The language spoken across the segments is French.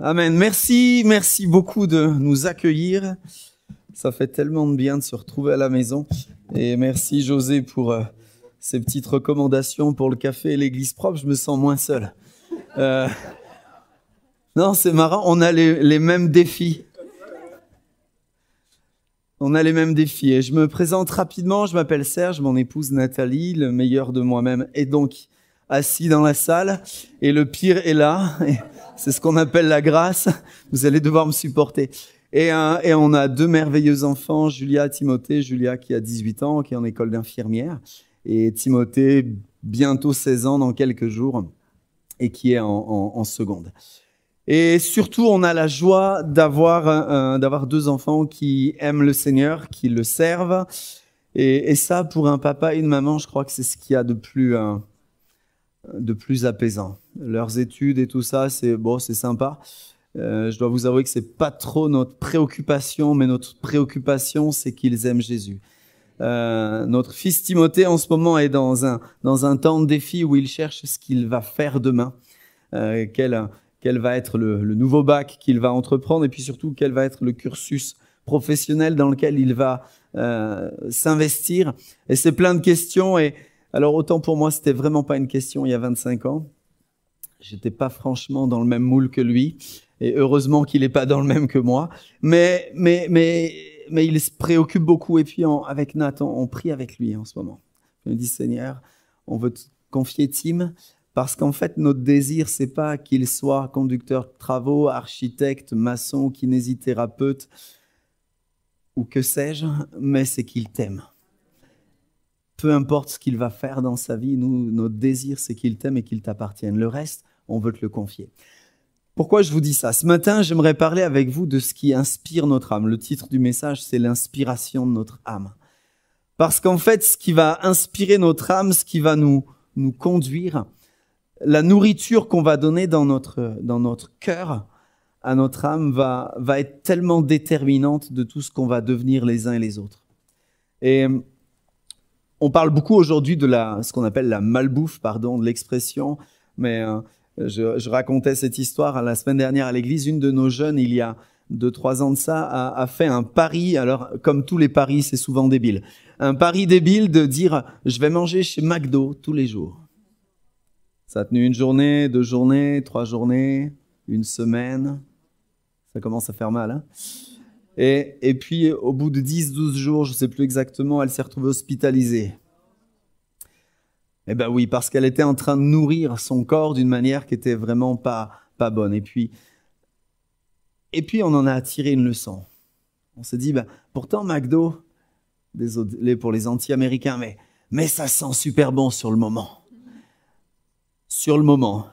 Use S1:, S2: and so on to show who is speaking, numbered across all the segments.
S1: Amen. Merci beaucoup de nous accueillir. Ça fait tellement de bien de se retrouver à la maison. Et merci José pour ces petites recommandations pour le café et l'église propre. Je me sens moins seul. Non, c'est marrant, on a les mêmes défis. On a les mêmes défis. Et je me présente rapidement, je m'appelle Serge, mon épouse Nathalie, le meilleur de moi-même est donc assis dans la salle. Et le pire est là. Et c'est ce qu'on appelle la grâce. Vous allez devoir me supporter. Et on a deux merveilleux enfants, Julia et Timothée. Julia qui a 18 ans, qui est en école d'infirmière. Et Timothée, bientôt 16 ans dans quelques jours, et qui est en seconde. Et surtout, on a la joie d'avoir deux enfants qui aiment le Seigneur, qui le servent. Et ça, pour un papa et une maman, je crois que c'est ce qu'il y a de plus apaisant. Leurs études et tout ça, c'est sympa. Je dois vous avouer que c'est pas trop notre préoccupation, mais notre préoccupation, c'est qu'ils aiment Jésus. Notre fils Timothée, en ce moment, est dans un temps de défi où il cherche ce qu'il va faire demain. Quel va être le nouveau bac qu'il va entreprendre et puis surtout quel va être le cursus professionnel dans lequel il va s'investir. Et c'est plein de questions. Et alors autant pour moi, c'était vraiment pas une question il y a 25 ans. J'étais pas franchement dans le même moule que lui. Et heureusement qu'il est pas dans le même que moi. Mais il se préoccupe beaucoup. Et puis avec Nathan, on prie avec lui en ce moment. Je me dis, Seigneur, on veut te confier Tim. Parce qu'en fait, notre désir, c'est pas qu'il soit conducteur de travaux, architecte, maçon, kinésithérapeute ou que sais-je, mais c'est qu'il t'aime. Peu importe ce qu'il va faire dans sa vie, notre désir, c'est qu'il t'aime et qu'il t'appartienne. Le reste, on veut te le confier. Pourquoi je vous dis ça ? Ce matin, j'aimerais parler avec vous de ce qui inspire notre âme. Le titre du message, c'est l'inspiration de notre âme. Parce qu'en fait, ce qui va inspirer notre âme, ce qui va nous conduire, la nourriture qu'on va donner dans notre cœur à notre âme va être tellement déterminante de tout ce qu'on va devenir les uns et les autres. Et on parle beaucoup aujourd'hui de ce qu'on appelle la malbouffe, de l'expression, mais je racontais cette histoire la semaine dernière à l'église. Une de nos jeunes, il y a 2-3 ans de ça, a fait un pari. Alors, comme tous les paris, c'est souvent débile. Un pari débile de dire « je vais manger chez McDo tous les jours ». Ça a tenu 1 journée, 2 journées, 3 journées, 1 semaine. Ça commence à faire mal, hein ? Et puis, au bout de 10-12 jours, je ne sais plus exactement, elle s'est retrouvée hospitalisée. Eh ben oui, parce qu'elle était en train de nourrir son corps d'une manière qui était vraiment pas bonne. Et puis, on en a tiré une leçon. On s'est dit, pourtant, McDo, désolé pour les anti-américains, mais ça sent super bon sur le moment. Sur le moment.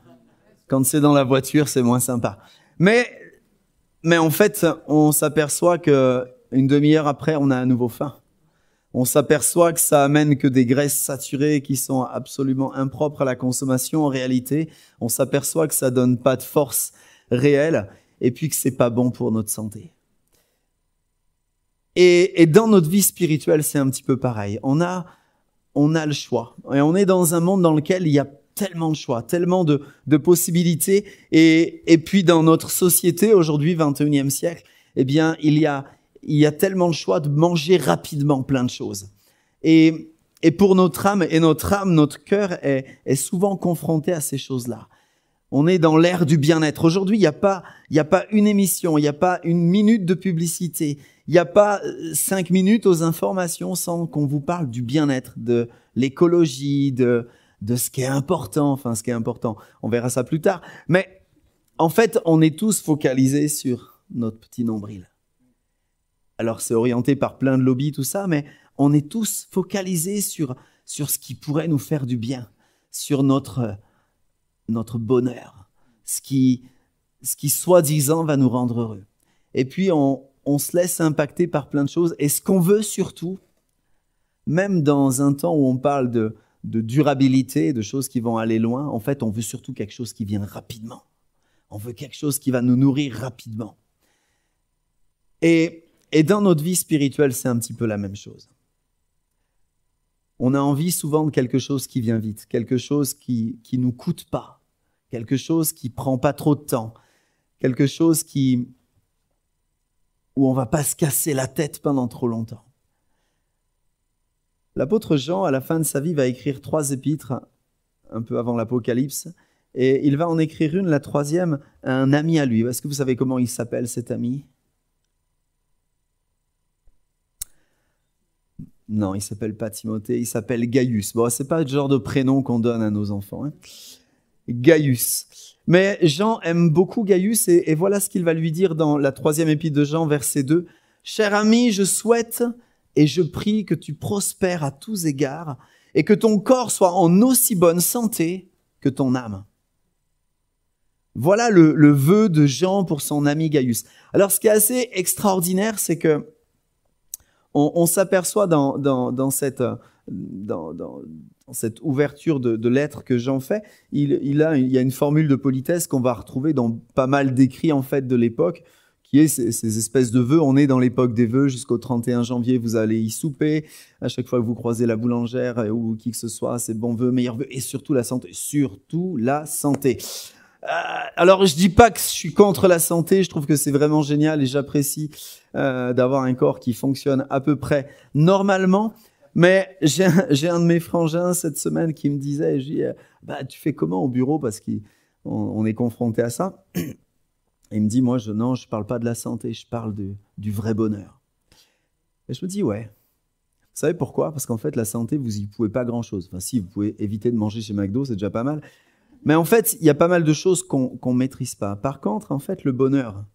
S1: Quand c'est dans la voiture, c'est moins sympa. Mais en fait, on s'aperçoit que une demi-heure après, on a à nouveau faim. On s'aperçoit que ça amène que des graisses saturées qui sont absolument impropres à la consommation en réalité. On s'aperçoit que ça donne pas de force réelle et puis que c'est pas bon pour notre santé. Et dans notre vie spirituelle, c'est un petit peu pareil. On a le choix. Et on est dans un monde dans lequel il y a tellement de choix, tellement de possibilités. Et puis dans notre société, aujourd'hui, 21e siècle, eh bien, il y a tellement de choix de manger rapidement plein de choses. Et pour notre âme, notre cœur est souvent confronté à ces choses-là. On est dans l'ère du bien-être. Aujourd'hui, il n'y a pas une émission, il n'y a pas 1 minute de publicité, il n'y a pas 5 minutes aux informations sans qu'on vous parle du bien-être, de l'écologie, de ce qui est important, on verra ça plus tard. Mais en fait, on est tous focalisés sur notre petit nombril. Alors, c'est orienté par plein de lobbies, tout ça, mais on est tous focalisés sur ce qui pourrait nous faire du bien, sur notre bonheur, ce qui soi-disant va nous rendre heureux. Et puis, on se laisse impacter par plein de choses. Et ce qu'on veut surtout, même dans un temps où on parle de durabilité, de choses qui vont aller loin, en fait, on veut surtout quelque chose qui vienne rapidement. On veut quelque chose qui va nous nourrir rapidement. Et dans notre vie spirituelle, c'est un petit peu la même chose. On a envie souvent de quelque chose qui vient vite, quelque chose qui nous coûte pas, quelque chose qui prend pas trop de temps. quelque chose où on ne va pas se casser la tête pendant trop longtemps. L'apôtre Jean, à la fin de sa vie, va écrire 3 épîtres, un peu avant l'Apocalypse, et il va en écrire une, la 3e, à un ami à lui. Est-ce que vous savez comment il s'appelle, cet ami ? Non, il ne s'appelle pas Timothée, il s'appelle Gaius. Bon, ce n'est pas le genre de prénom qu'on donne à nos enfants. Hein. Gaius. Mais Jean aime beaucoup Gaius, et voilà ce qu'il va lui dire dans la 3e épître de Jean, verset 2. « Cher ami, je souhaite et je prie que tu prospères à tous égards et que ton corps soit en aussi bonne santé que ton âme. » Voilà le vœu de Jean pour son ami Gaius. Alors, ce qui est assez extraordinaire, c'est que on s'aperçoit dans cette ouverture de lettres que Jean fait, il y a une formule de politesse qu'on va retrouver dans pas mal d'écrits en fait de l'époque, qui est ces espèces de vœux. On est dans l'époque des vœux, jusqu'au 31 janvier, vous allez y souper. À chaque fois que vous croisez la boulangère ou qui que ce soit, c'est bons vœux, meilleurs vœux, et surtout la santé. Surtout la santé. Alors, je dis pas que je suis contre la santé, je trouve que c'est vraiment génial et j'apprécie d'avoir un corps qui fonctionne à peu près normalement. Mais j'ai un de mes frangins cette semaine qui me disait, je dis, tu fais comment au bureau, parce qu'on est confronté à ça. Et il me dit, moi, je parle pas de la santé, je parle du vrai bonheur. Et je me dis, ouais. Vous savez pourquoi ? Parce qu'en fait, la santé, vous y pouvez pas grand-chose. Enfin, si, vous pouvez éviter de manger chez McDo, c'est déjà pas mal. Mais en fait, il y a pas mal de choses qu'on maîtrise pas. Par contre, en fait, le bonheur,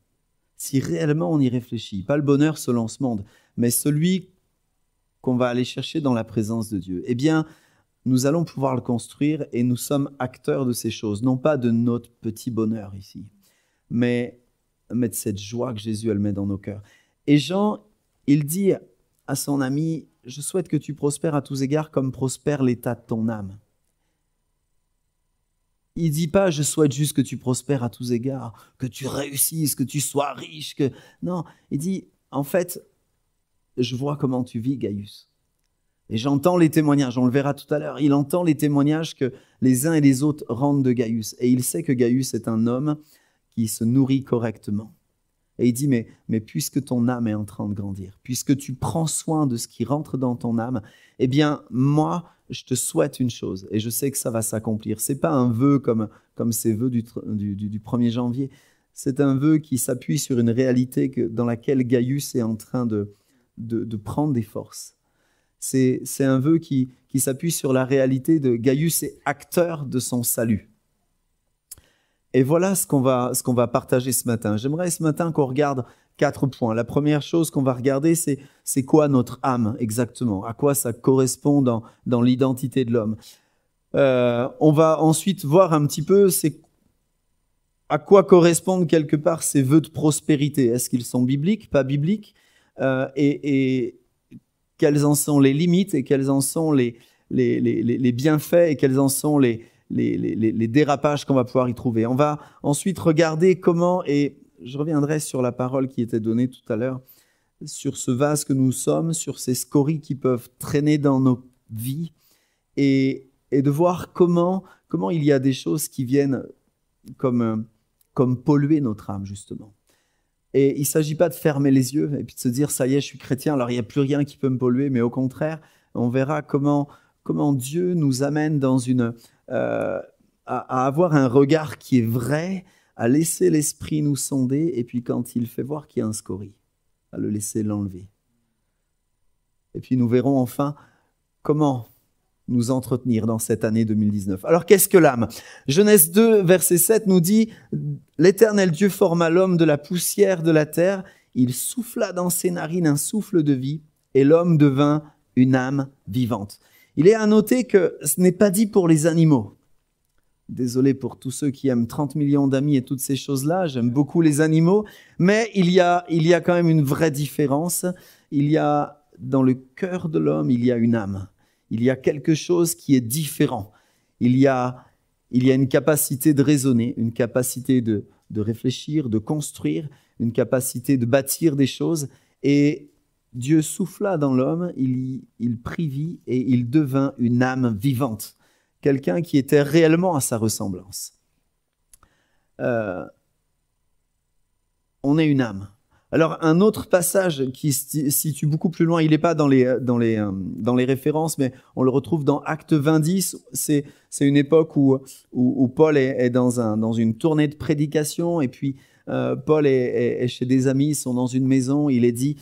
S1: si réellement on y réfléchit, pas le bonheur selon ce monde, mais celui qu'on va aller chercher dans la présence de Dieu, eh bien, nous allons pouvoir le construire et nous sommes acteurs de ces choses, non pas de notre petit bonheur ici, mais de cette joie que Jésus elle met dans nos cœurs. Et Jean, il dit à son ami, « Je souhaite que tu prospères à tous égards comme prospère l'état de ton âme. » Il dit pas, je souhaite juste que tu prospères à tous égards, que tu réussisses, que tu sois riche. Non, il dit, en fait, je vois comment tu vis, Gaius. Et j'entends les témoignages, on le verra tout à l'heure, il entend les témoignages que les uns et les autres rendent de Gaius. Et il sait que Gaius est un homme qui se nourrit correctement. Et il dit, mais puisque ton âme est en train de grandir, puisque tu prends soin de ce qui rentre dans ton âme, eh bien, moi, je te souhaite une chose, et je sais que ça va s'accomplir. Ce n'est pas un vœu comme ces vœux du 1er janvier. C'est un vœu qui s'appuie sur une réalité dans laquelle Gaius est en train de prendre des forces. C'est un vœu qui s'appuie sur la réalité de Gaius est acteur de son salut. Et voilà ce qu'on va partager ce matin. J'aimerais ce matin qu'on regarde 4 points. La première chose qu'on va regarder, c'est quoi notre âme exactement ? À quoi ça correspond dans l'identité de l'homme ? On va ensuite voir un petit peu à quoi correspondent quelque part ces vœux de prospérité. Est-ce qu'ils sont bibliques, pas bibliques ? Et quelles en sont les limites et quels en sont les bienfaits et quels en sont les dérapages qu'on va pouvoir y trouver. On va ensuite regarder comment, et je reviendrai sur la parole qui était donnée tout à l'heure, sur ce vase que nous sommes, sur ces scories qui peuvent traîner dans nos vies, et de voir comment il y a des choses qui viennent comme polluer notre âme, justement. Et il ne s'agit pas de fermer les yeux et puis de se dire « ça y est, je suis chrétien, alors il n'y a plus rien qui peut me polluer », mais au contraire, on verra comment Dieu nous amène dans à avoir un regard qui est vrai, à laisser l'esprit nous sonder, et puis quand il fait voir qu'il y a un scorie, à le laisser l'enlever. Et puis nous verrons enfin comment nous entretenir dans cette année 2019. Alors qu'est-ce que l'âme ? Genèse 2, verset 7 nous dit « L'Éternel Dieu forma l'homme de la poussière de la terre, il souffla dans ses narines un souffle de vie, et l'homme devint une âme vivante. » Il est à noter que ce n'est pas dit pour les animaux. Désolé pour tous ceux qui aiment 30 millions d'amis et toutes ces choses-là, j'aime beaucoup les animaux, mais il y a quand même une vraie différence. Il y a, dans le cœur de l'homme, il y a une âme. Il y a quelque chose qui est différent. Il y a une capacité de raisonner, une capacité de réfléchir, de construire, une capacité de bâtir des choses. Et Dieu souffla dans l'homme, il prit vie et il devint une âme vivante. Quelqu'un qui était réellement à sa ressemblance. on est une âme. Alors, un autre passage qui se situe beaucoup plus loin, il n'est pas dans les références, mais on le retrouve dans Actes 20-10. C'est une époque où Paul est dans une tournée de prédication, et puis Paul est chez des amis, ils sont dans une maison, il est dit,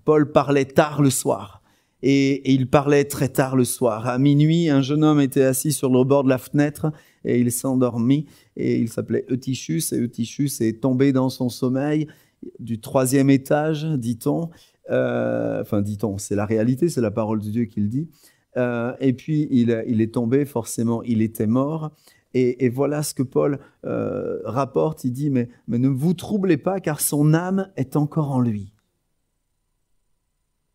S1: Paul parlait tard le soir, et il parlait très tard le soir. À minuit, un jeune homme était assis sur le bord de la fenêtre, et il s'endormit, et il s'appelait Eutychus, et Eutychus est tombé dans son sommeil, du 3e étage, dit-on. Dit-on, c'est la réalité, c'est la parole de Dieu qui le dit. Et puis, il est tombé, forcément, il était mort. Et voilà ce que Paul rapporte. Il dit, mais ne vous troublez pas, car son âme est encore en lui.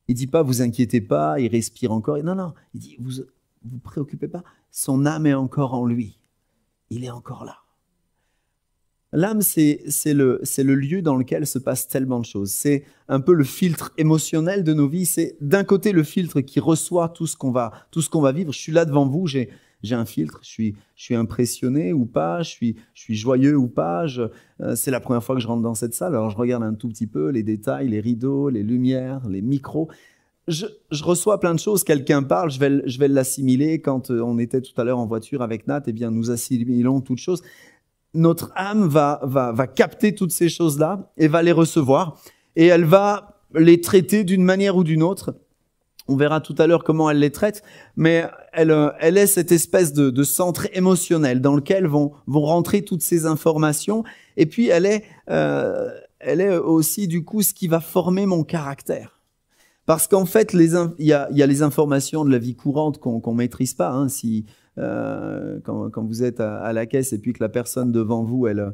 S1: Il ne dit pas, vous inquiétez pas, il respire encore. Non, non, il dit, vous préoccupez pas, son âme est encore en lui. Il est encore là. L'âme, c'est le lieu dans lequel se passent tellement de choses. C'est un peu le filtre émotionnel de nos vies. C'est d'un côté le filtre qui reçoit tout ce qu'on va vivre. Je suis là devant vous, j'ai un filtre. Je suis impressionné ou pas, je suis joyeux ou pas. C'est la première fois que je rentre dans cette salle. Alors je regarde un tout petit peu les détails, les rideaux, les lumières, les micros. Je reçois plein de choses. Quelqu'un parle, je vais l'assimiler. Quand on était tout à l'heure en voiture avec Nat, eh bien nous assimilons toutes choses. Notre âme va capter toutes ces choses-là et va les recevoir. Et elle va les traiter d'une manière ou d'une autre. On verra tout à l'heure comment elle les traite. Mais elle est cette espèce de centre émotionnel dans lequel vont rentrer toutes ces informations. Et puis, elle est aussi, du coup, ce qui va former mon caractère. Parce qu'en fait, il y a les informations de la vie courante qu'on maîtrise pas. Hein, quand vous êtes à la caisse et puis que la personne devant vous, elle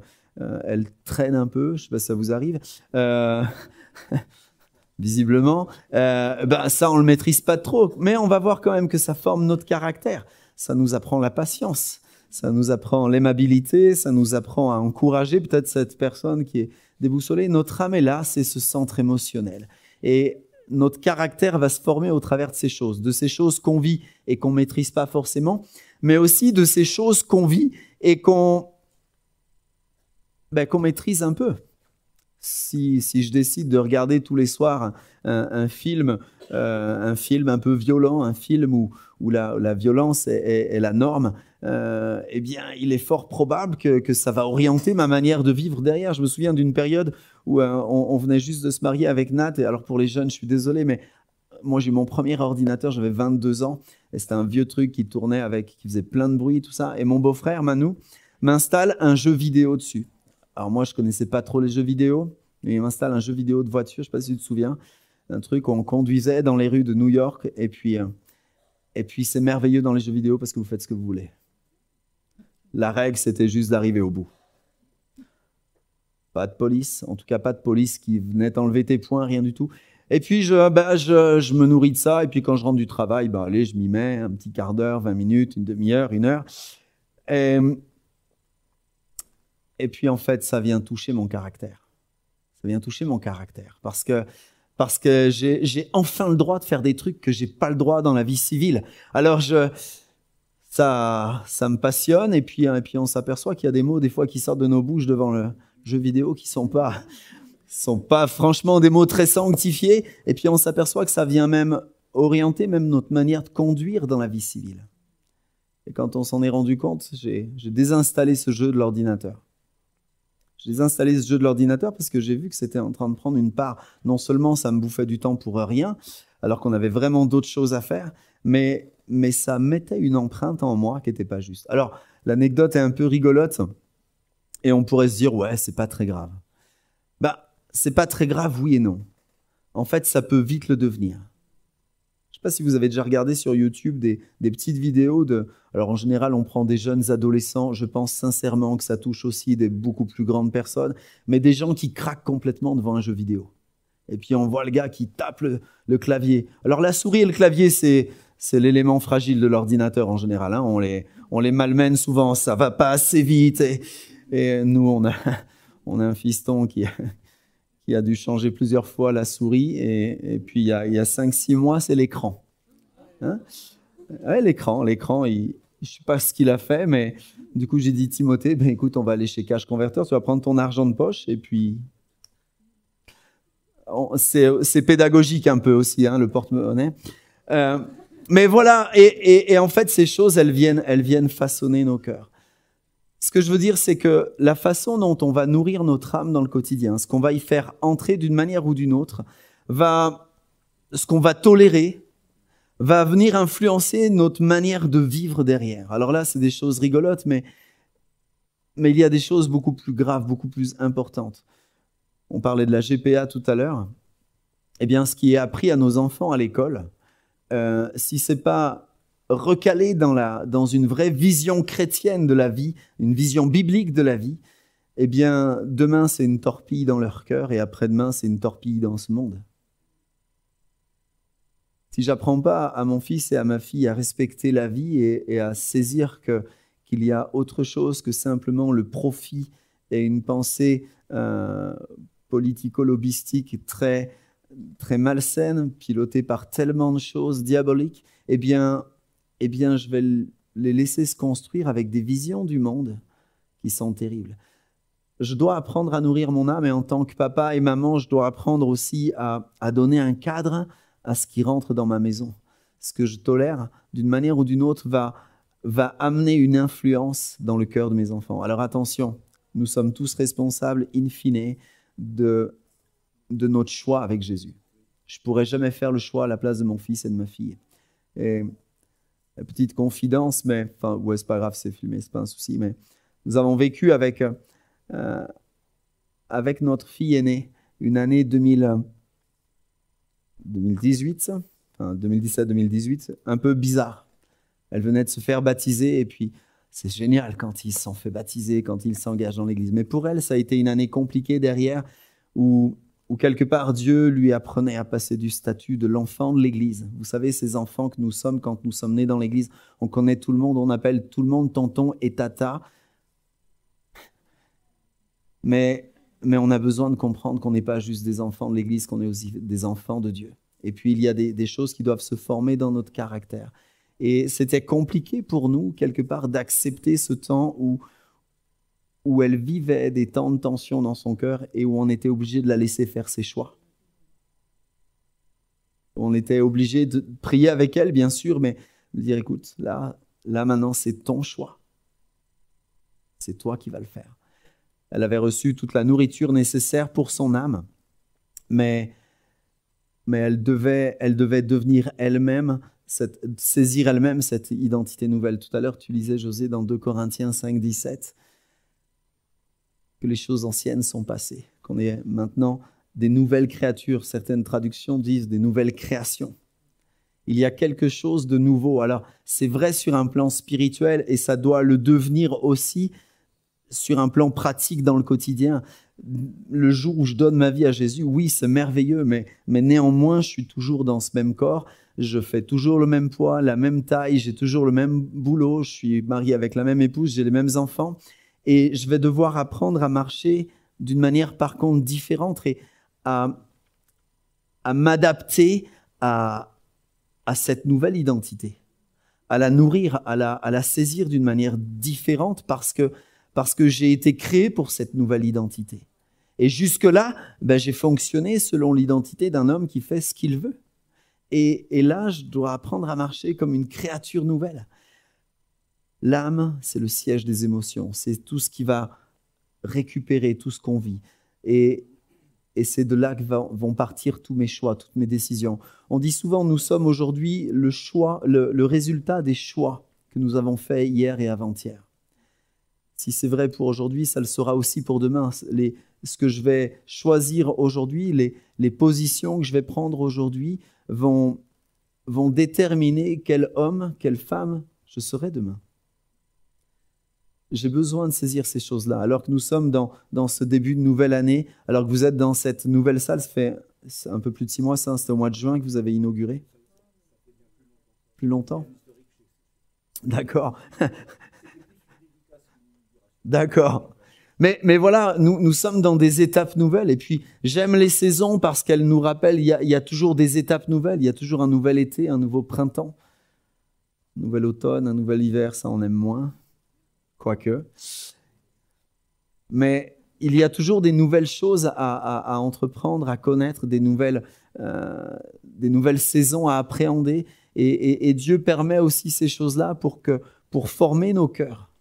S1: traîne un peu, je ne sais pas si ça vous arrive, visiblement, ça on ne le maîtrise pas trop, mais on va voir quand même que ça forme notre caractère. Ça nous apprend la patience, ça nous apprend l'aimabilité, ça nous apprend à encourager peut-être cette personne qui est déboussolée. Notre âme est là, c'est ce centre émotionnel. Et notre caractère va se former au travers de ces choses qu'on vit et qu'on ne maîtrise pas forcément, mais aussi de ces choses qu'on vit et qu'on maîtrise un peu. Si je décide de regarder tous les soirs un film un peu violent, un film où la violence est la norme, eh bien, il est fort probable que ça va orienter ma manière de vivre derrière. Je me souviens d'une période où on venait juste de se marier avec Nat. Et alors pour les jeunes, je suis désolé, mais moi j'ai eu mon premier ordinateur, j'avais 22 ans. Et c'était un vieux truc qui tournait qui faisait plein de bruit, tout ça. Et mon beau-frère, Manu, m'installe un jeu vidéo dessus. Alors moi, je ne connaissais pas trop les jeux vidéo. Mais il m'installe un jeu vidéo de voiture, je ne sais pas si tu te souviens. Un truc où on conduisait dans les rues de New York. Et puis c'est merveilleux dans les jeux vidéo parce que vous faites ce que vous voulez. La règle, c'était juste d'arriver au bout. Pas de police, en tout cas pas de police qui venait t'enlever tes points, rien du tout. Et puis je me nourris de ça. Et puis quand je rentre du travail, allez, je m'y mets un petit quart d'heure, 20 minutes, une demi-heure, 1 heure. Et puis en fait, ça vient toucher mon caractère. Ça vient toucher mon caractère parce que j'ai enfin le droit de faire des trucs que j'ai pas le droit dans la vie civile. Alors ça me passionne et puis on s'aperçoit qu'il y a des mots des fois qui sortent de nos bouches devant le jeu vidéo qui sont pas franchement des mots très sanctifiés, et puis on s'aperçoit que ça vient même orienter même notre manière de conduire dans la vie civile. Et quand on s'en est rendu compte, j'ai désinstallé ce jeu de l'ordinateur. J'ai désinstallé ce jeu de l'ordinateur parce que j'ai vu que c'était en train de prendre une part. Non seulement ça me bouffait du temps pour rien, alors qu'on avait vraiment d'autres choses à faire, mais ça mettait une empreinte en moi qui n'était pas juste. Alors, l'anecdote est un peu rigolote et on pourrait se dire, ouais, c'est pas très grave. C'est pas très grave, oui et non. En fait, ça peut vite le devenir. Je ne sais pas si vous avez déjà regardé sur YouTube des petites vidéos de... Alors, en général, on prend des jeunes adolescents. Je pense sincèrement que ça touche aussi des beaucoup plus grandes personnes, mais des gens qui craquent complètement devant un jeu vidéo. Et puis, on voit le gars qui tape le clavier. Alors, la souris et le clavier, c'est l'élément fragile de l'ordinateur en général. Hein. On les malmène souvent. Ça ne va pas assez vite. Et nous, on a un fiston qui a dû changer plusieurs fois la souris. Et puis, il y a 5-6 mois, c'est l'écran. Hein? Ouais, l'écran, Je ne sais pas ce qu'il a fait, mais du coup, j'ai dit, Timothée, ben, écoute, on va aller chez Cash Converter, tu vas prendre ton argent de poche et puis... C'est pédagogique un peu aussi, hein, le porte-monnaie. Mais voilà, et en fait, ces choses, elles viennent façonner nos cœurs. Ce que je veux dire, c'est que la façon dont on va nourrir notre âme dans le quotidien, ce qu'on va y faire entrer d'une manière ou d'une autre, ce qu'on va tolérer, va venir influencer notre manière de vivre derrière. Alors là, c'est des choses rigolotes, mais il y a des choses beaucoup plus graves, beaucoup plus importantes. On parlait de la GPA tout à l'heure. Eh bien, ce qui est appris à nos enfants à l'école, si ce n'est pas recalé dans une vraie vision chrétienne de la vie, une vision biblique de la vie, eh bien, demain, c'est une torpille dans leur cœur et après-demain, c'est une torpille dans ce monde. Si j'apprends pas à mon fils et à ma fille à respecter la vie et à saisir qu'il y a autre chose que simplement le profit et une pensée politico-lobistique très, très malsaine, pilotée par tellement de choses diaboliques, eh bien, je vais les laisser se construire avec des visions du monde qui sont terribles. Je dois apprendre à nourrir mon âme et en tant que papa et maman, je dois apprendre aussi à donner un cadre à ce qui rentre dans ma maison. Ce que je tolère, d'une manière ou d'une autre, va amener une influence dans le cœur de mes enfants. Alors attention, nous sommes tous responsables, in fine, de notre choix avec Jésus. Je ne pourrais jamais faire le choix à la place de mon fils et de ma fille. Et la petite confidence, mais enfin, ouais, c'est pas grave, c'est filmé, c'est pas un souci, mais nous avons vécu avec notre fille aînée une année 2018, enfin 2017-2018, un peu bizarre. Elle venait de se faire baptiser et puis c'est génial quand ils se sont fait baptiser, quand ils s'engagent dans l'église. Mais pour elle, ça a été une année compliquée derrière où quelque part Dieu lui apprenait à passer du statut de l'enfant de l'église. Vous savez, ces enfants que nous sommes quand nous sommes nés dans l'église, on connaît tout le monde, on appelle tout le monde tonton et tata. Mais on a besoin de comprendre qu'on n'est pas juste des enfants de l'église, qu'on est aussi des enfants de Dieu. Et puis il y a des choses qui doivent se former dans notre caractère. Et c'était compliqué pour nous, quelque part, d'accepter ce temps où elle vivait des temps de tension dans son cœur et où on était obligé de la laisser faire ses choix. On était obligé de prier avec elle, bien sûr, mais de dire, écoute, là maintenant, c'est ton choix. C'est toi qui vas le faire. Elle avait reçu toute la nourriture nécessaire pour son âme, mais elle devait devenir elle-même, saisir elle-même cette identité nouvelle. Tout à l'heure, tu lisais, José, dans 2 Corinthiens 5, 17, que les choses anciennes sont passées, qu'on est maintenant des nouvelles créatures. Certaines traductions disent des nouvelles créations. Il y a quelque chose de nouveau. Alors, c'est vrai sur un plan spirituel et ça doit le devenir aussi sur un plan pratique dans le quotidien. Le jour où je donne ma vie à Jésus, oui, c'est merveilleux, mais néanmoins, je suis toujours dans ce même corps. Je fais toujours le même poids, la même taille, j'ai toujours le même boulot, je suis marié avec la même épouse, j'ai les mêmes enfants. Et je vais devoir apprendre à marcher d'une manière par contre différente et à m'adapter à cette nouvelle identité, à la nourrir, à la saisir d'une manière différente parce que j'ai été créé pour cette nouvelle identité. Et jusque-là, j'ai fonctionné selon l'identité d'un homme qui fait ce qu'il veut. Et là, je dois apprendre à marcher comme une créature nouvelle. L'âme, c'est le siège des émotions. C'est tout ce qui va récupérer tout ce qu'on vit. Et c'est de là que vont partir tous mes choix, toutes mes décisions. On dit souvent, nous sommes aujourd'hui le résultat des choix que nous avons faits hier et avant-hier. Si c'est vrai pour aujourd'hui, ça le sera aussi pour demain. Ce que je vais choisir aujourd'hui, les positions que je vais prendre aujourd'hui vont déterminer quel homme, quelle femme je serai demain. J'ai besoin de saisir ces choses-là. Alors que nous sommes dans ce début de nouvelle année, alors que vous êtes dans cette nouvelle salle, ça fait un peu plus de 6 mois, ça, c'était au mois de juin que vous avez inauguré. Plus longtemps ? D'accord. D'accord. Mais voilà, nous sommes dans des étapes nouvelles. Et puis, j'aime les saisons parce qu'elles nous rappellent, il y a toujours des étapes nouvelles. Il y a toujours un nouvel été, un nouveau printemps. Nouvel automne, un nouvel hiver, ça on aime moins, quoique. Mais il y a toujours des nouvelles choses à entreprendre, à connaître, des nouvelles saisons à appréhender. Et Dieu permet aussi ces choses-là pour former nos cœurs,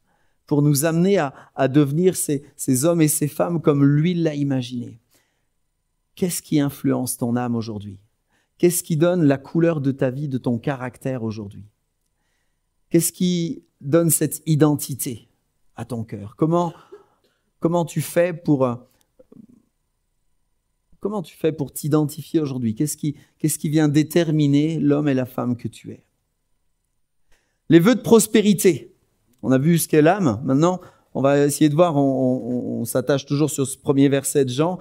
S1: pour nous amener à devenir ces hommes et ces femmes comme lui l'a imaginé. Qu'est-ce qui influence ton âme aujourd'hui? Qu'est-ce qui donne la couleur de ta vie, de ton caractère aujourd'hui? Qu'est-ce qui donne cette identité à ton cœur? Comment tu fais pour t'identifier aujourd'hui? Qu'est-ce qui vient déterminer l'homme et la femme que tu es? Les vœux de prospérité. On a vu ce qu'est l'âme. Maintenant, on va essayer de voir, on s'attache toujours sur ce premier verset de Jean,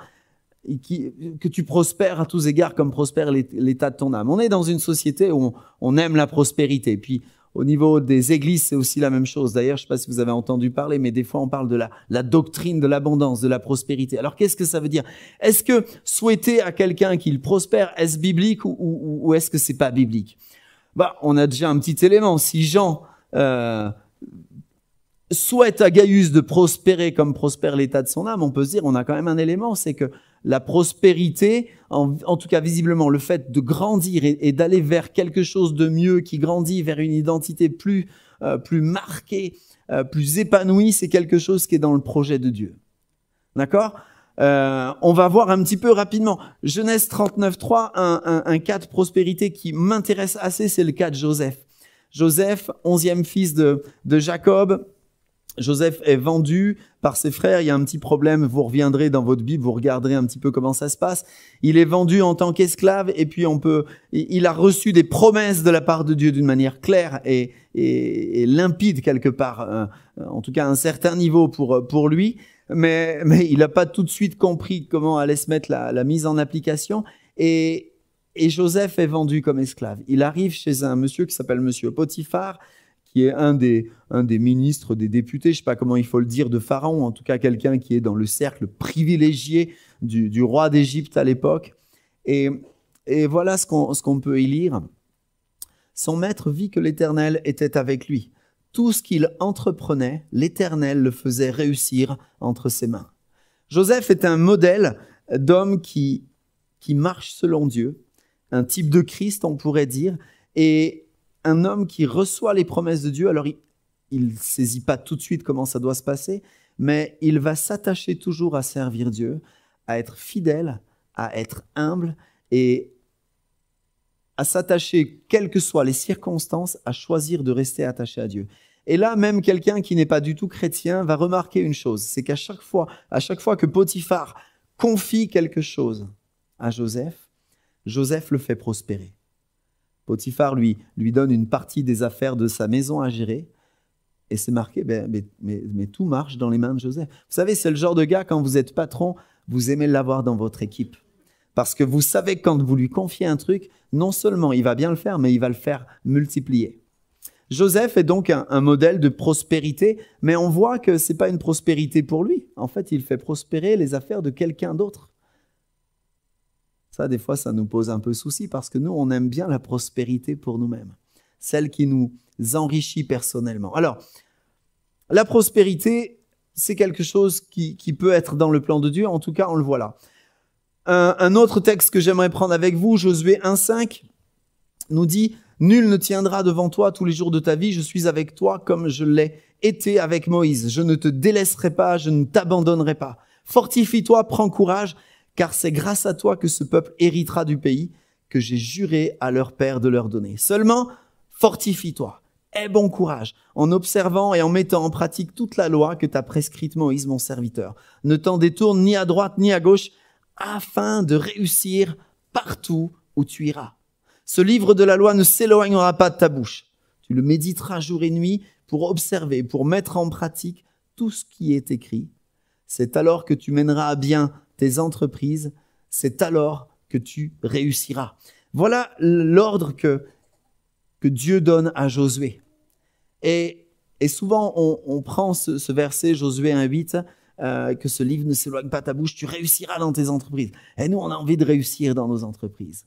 S1: que tu prospères à tous égards comme prospère l'état de ton âme. On est dans une société où on aime la prospérité. Puis, au niveau des églises, c'est aussi la même chose. D'ailleurs, je ne sais pas si vous avez entendu parler, mais des fois, on parle de la doctrine de l'abondance, de la prospérité. Alors, qu'est-ce que ça veut dire? Est-ce que souhaiter à quelqu'un qu'il prospère, est-ce biblique ou est-ce que c'est pas biblique? On a déjà un petit élément. Si Jean souhaite à Gaius de prospérer comme prospère l'état de son âme, on peut se dire, on a quand même un élément, c'est que la prospérité, en tout cas visiblement, le fait de grandir et d'aller vers quelque chose de mieux, qui grandit vers une identité plus marquée, plus épanouie, c'est quelque chose qui est dans le projet de Dieu. D'accord? On va voir un petit peu rapidement. Genèse 39.3, un cas de prospérité qui m'intéresse assez, c'est le cas de Joseph. Joseph, 11e fils de Jacob. Joseph est vendu par ses frères. Il y a un petit problème. Vous reviendrez dans votre Bible, vous regarderez un petit peu comment ça se passe. Il est vendu en tant qu'esclave et puis il a reçu des promesses de la part de Dieu d'une manière claire et limpide quelque part. En tout cas, à un certain niveau pour lui. Mais il n'a pas tout de suite compris comment allait se mettre la mise en application. Et Joseph est vendu comme esclave. Il arrive chez un monsieur qui s'appelle monsieur Potiphar, qui est un des ministres, des députés, je ne sais pas comment il faut le dire, de Pharaon, en tout cas quelqu'un qui est dans le cercle privilégié du roi d'Égypte à l'époque. Et voilà ce qu'on peut y lire. Son maître vit que l'Éternel était avec lui. Tout ce qu'il entreprenait, l'Éternel le faisait réussir entre ses mains. Joseph est un modèle d'homme qui marche selon Dieu, un type de Christ, on pourrait dire, et un homme qui reçoit les promesses de Dieu. Alors, il ne saisit pas tout de suite comment ça doit se passer, mais il va s'attacher toujours à servir Dieu, à être fidèle, à être humble et à s'attacher, quelles que soient les circonstances, à choisir de rester attaché à Dieu. Et là, même quelqu'un qui n'est pas du tout chrétien va remarquer une chose, c'est qu'à chaque fois que Potiphar confie quelque chose à Joseph, Joseph le fait prospérer. Potiphar lui donne une partie des affaires de sa maison à gérer et c'est marqué, mais tout marche dans les mains de Joseph. Vous savez, c'est le genre de gars, quand vous êtes patron, vous aimez l'avoir dans votre équipe. Parce que vous savez que quand vous lui confiez un truc, non seulement il va bien le faire, mais il va le faire multiplier. Joseph est donc un modèle de prospérité, mais on voit que ce n'est pas une prospérité pour lui. En fait, il fait prospérer les affaires de quelqu'un d'autre. Ça, des fois, ça nous pose un peu souci parce que nous, on aime bien la prospérité pour nous-mêmes, celle qui nous enrichit personnellement. Alors, la prospérité, c'est quelque chose qui peut être dans le plan de Dieu. En tout cas, on le voit là. Un autre texte que j'aimerais prendre avec vous, Josué 1,5, nous dit « Nul ne tiendra devant toi tous les jours de ta vie, je suis avec toi comme je l'ai été avec Moïse. Je ne te délaisserai pas, je ne t'abandonnerai pas. Fortifie-toi, prends courage, car c'est grâce à toi que ce peuple héritera du pays que j'ai juré à leur père de leur donner. Seulement, fortifie-toi, aie bon courage, en observant et en mettant en pratique toute la loi que t'a prescrite Moïse, mon serviteur. Ne t'en détourne ni à droite ni à gauche, afin de réussir partout où tu iras. Ce livre de la loi ne s'éloignera pas de ta bouche. Tu le méditeras jour et nuit pour observer, pour mettre en pratique tout ce qui est écrit. C'est alors que tu mèneras à bien tes entreprises, c'est alors que tu réussiras. Voilà l'ordre que Dieu donne à Josué. Et souvent, on prend ce verset, Josué 1,8, que ce livre ne s'éloigne pas de ta bouche, tu réussiras dans tes entreprises. Et nous, on a envie de réussir dans nos entreprises.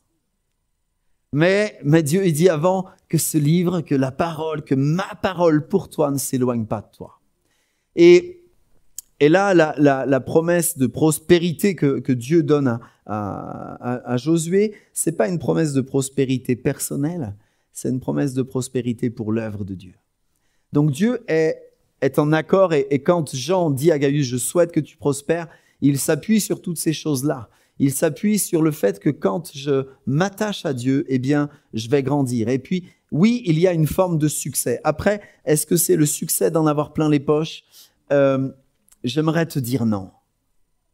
S1: Mais Dieu, il dit avant que ce livre, que la parole, que ma parole pour toi ne s'éloigne pas de toi. Et là, la promesse de prospérité que Dieu donne à Josué, c'est pas une promesse de prospérité personnelle, c'est une promesse de prospérité pour l'œuvre de Dieu. Donc Dieu est en accord et quand Jean dit à Gaius, je souhaite que tu prospères, il s'appuie sur toutes ces choses-là. Il s'appuie sur le fait que quand je m'attache à Dieu, eh bien, je vais grandir. Et puis, oui, il y a une forme de succès. Après, est-ce que c'est le succès d'en avoir plein les poches ? J'aimerais te dire non.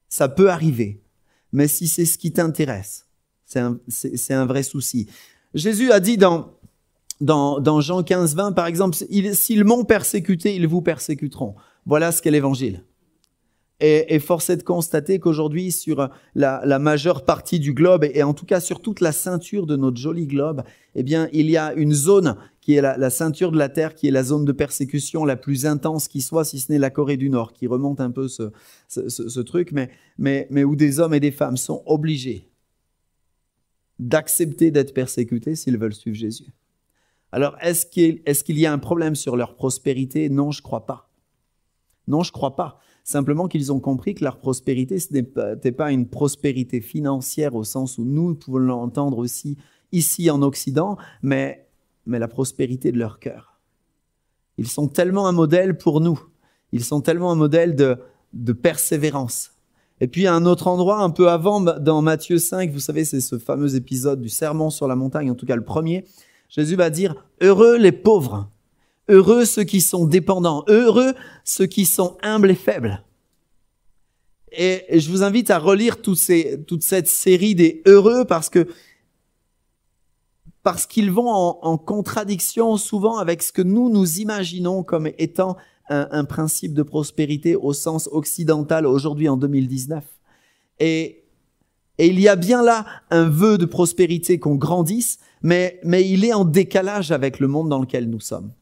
S1: Ça peut arriver. Mais si c'est ce qui t'intéresse, c'est un vrai souci. Jésus a dit dans Jean 15, 20, par exemple, s'ils m'ont persécuté, ils vous persécuteront. Voilà ce qu'est l'évangile. Et force est de constater qu'aujourd'hui, sur la majeure partie du globe, et en tout cas sur toute la ceinture de notre joli globe, eh bien, il y a une zone qui est la ceinture de la Terre, qui est la zone de persécution la plus intense qui soit, si ce n'est la Corée du Nord, qui remonte un peu ce truc, mais où des hommes et des femmes sont obligés d'accepter d'être persécutés s'ils veulent suivre Jésus. Alors, est-ce qu'il y a un problème sur leur prospérité ? Non, je crois pas. Non, je crois pas. Simplement qu'ils ont compris que leur prospérité, ce n'était pas une prospérité financière au sens où nous pouvons l'entendre aussi ici en Occident, mais la prospérité de leur cœur. Ils sont tellement un modèle pour nous. Ils sont tellement un modèle de persévérance. Et puis à un autre endroit, un peu avant, dans Matthieu 5, vous savez, c'est ce fameux épisode du Sermon sur la montagne, en tout cas le premier, Jésus va dire « Heureux les pauvres ». Heureux ceux qui sont dépendants, heureux ceux qui sont humbles et faibles. Et je vous invite à relire toute cette série des heureux parce qu'ils vont en contradiction souvent avec ce que nous imaginons comme étant un principe de prospérité au sens occidental aujourd'hui en 2019. Et il y a bien là un vœu de prospérité qu'on grandisse, mais il est en décalage avec le monde dans lequel nous sommes.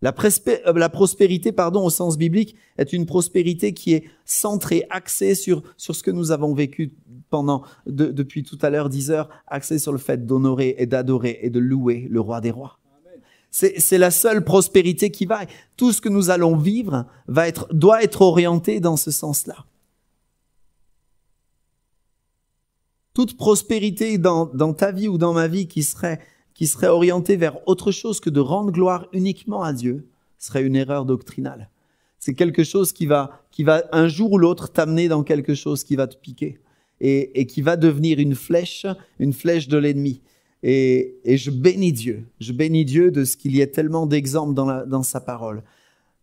S1: La prospérité, au sens biblique, est une prospérité qui est centrée, axée sur ce que nous avons vécu depuis tout à l'heure 10 heures, axée sur le fait d'honorer et d'adorer et de louer le roi des rois. C'est la seule prospérité qui vaille. Tout ce que nous allons vivre doit être orienté dans ce sens-là. Toute prospérité dans ta vie ou dans ma vie qui serait orienté vers autre chose que de rendre gloire uniquement à Dieu, serait une erreur doctrinale. C'est quelque chose qui va un jour ou l'autre t'amener dans quelque chose qui va te piquer et qui va devenir une flèche de l'ennemi. Et je bénis Dieu de ce qu'il y ait tellement d'exemples dans sa parole.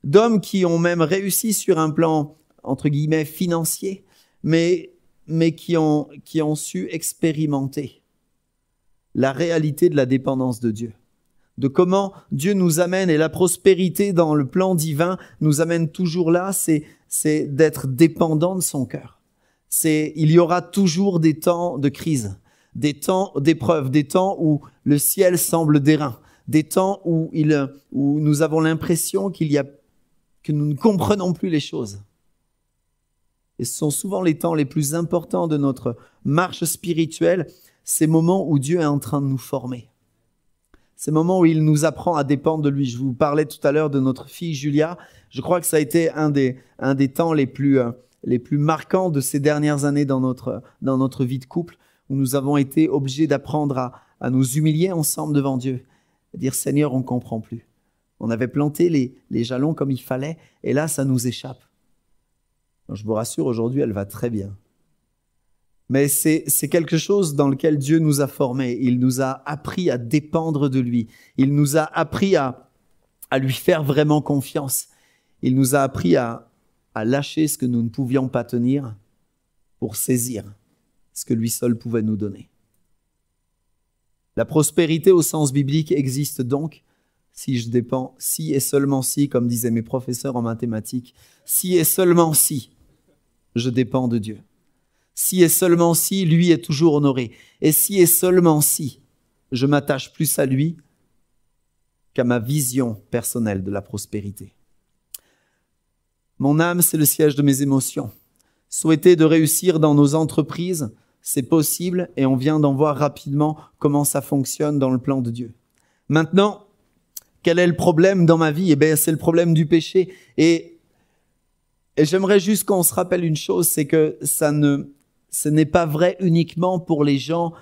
S1: D'hommes qui ont même réussi sur un plan, entre guillemets, financier, mais qui ont su expérimenter la réalité de la dépendance de Dieu, de comment Dieu nous amène, et la prospérité dans le plan divin nous amène toujours là, c'est d'être dépendant de son cœur. Il y aura toujours des temps de crise, des temps d'épreuve, des temps où le ciel semble d'airain, des temps où nous avons l'impression que nous ne comprenons plus les choses. Et ce sont souvent les temps les plus importants de notre marche spirituelle, ces moments où Dieu est en train de nous former. Ces moments où il nous apprend à dépendre de lui. Je vous parlais tout à l'heure de notre fille Julia. Je crois que ça a été un des temps les plus marquants de ces dernières années dans notre vie de couple, où nous avons été obligés d'apprendre à nous humilier ensemble devant Dieu. À dire, Seigneur, on ne comprend plus. On avait planté les jalons comme il fallait, et là, ça nous échappe. Je vous rassure, aujourd'hui, elle va très bien. Mais c'est quelque chose dans lequel Dieu nous a formés. Il nous a appris à dépendre de lui. Il nous a appris à lui faire vraiment confiance. Il nous a appris à lâcher ce que nous ne pouvions pas tenir pour saisir ce que lui seul pouvait nous donner. La prospérité au sens biblique existe donc si je dépends, si et seulement si, comme disaient mes professeurs en mathématiques, si et seulement si je dépends de Dieu. Si et seulement si lui est toujours honoré. Et si et seulement si je m'attache plus à lui qu'à ma vision personnelle de la prospérité. Mon âme, c'est le siège de mes émotions. Souhaiter de réussir dans nos entreprises, c'est possible et on vient d'en voir rapidement comment ça fonctionne dans le plan de Dieu. Maintenant, quel est le problème dans ma vie? Eh bien, c'est le problème du péché. Et j'aimerais juste qu'on se rappelle une chose, c'est que ce n'est pas vrai uniquement pour les gens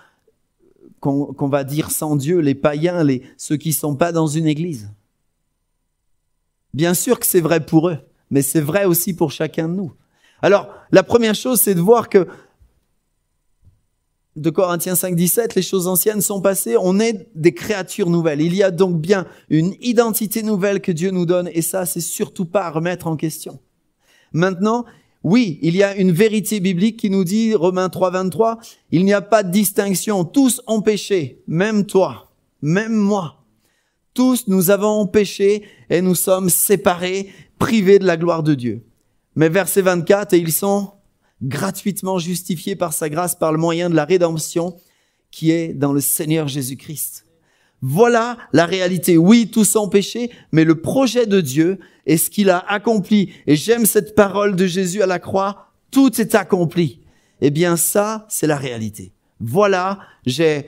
S1: qu'on va dire sans Dieu, les païens, ceux qui ne sont pas dans une église. Bien sûr que c'est vrai pour eux, mais c'est vrai aussi pour chacun de nous. Alors, la première chose, c'est de voir que de Corinthiens 5, 17, les choses anciennes sont passées, on est des créatures nouvelles. Il y a donc bien une identité nouvelle que Dieu nous donne et ça, c'est surtout pas à remettre en question. Maintenant, oui, il y a une vérité biblique qui nous dit, Romains 3, 23, il n'y a pas de distinction, tous ont péché, même toi, même moi. Tous nous avons péché et nous sommes séparés, privés de la gloire de Dieu. Mais verset 24, et ils sont gratuitement justifiés par sa grâce, par le moyen de la rédemption qui est dans le Seigneur Jésus-Christ. Voilà la réalité. Oui, tous ont péché, mais le projet de Dieu est ce qu'il a accompli. Et j'aime cette parole de Jésus à la croix, tout est accompli. Eh bien ça, c'est la réalité. Voilà, j'ai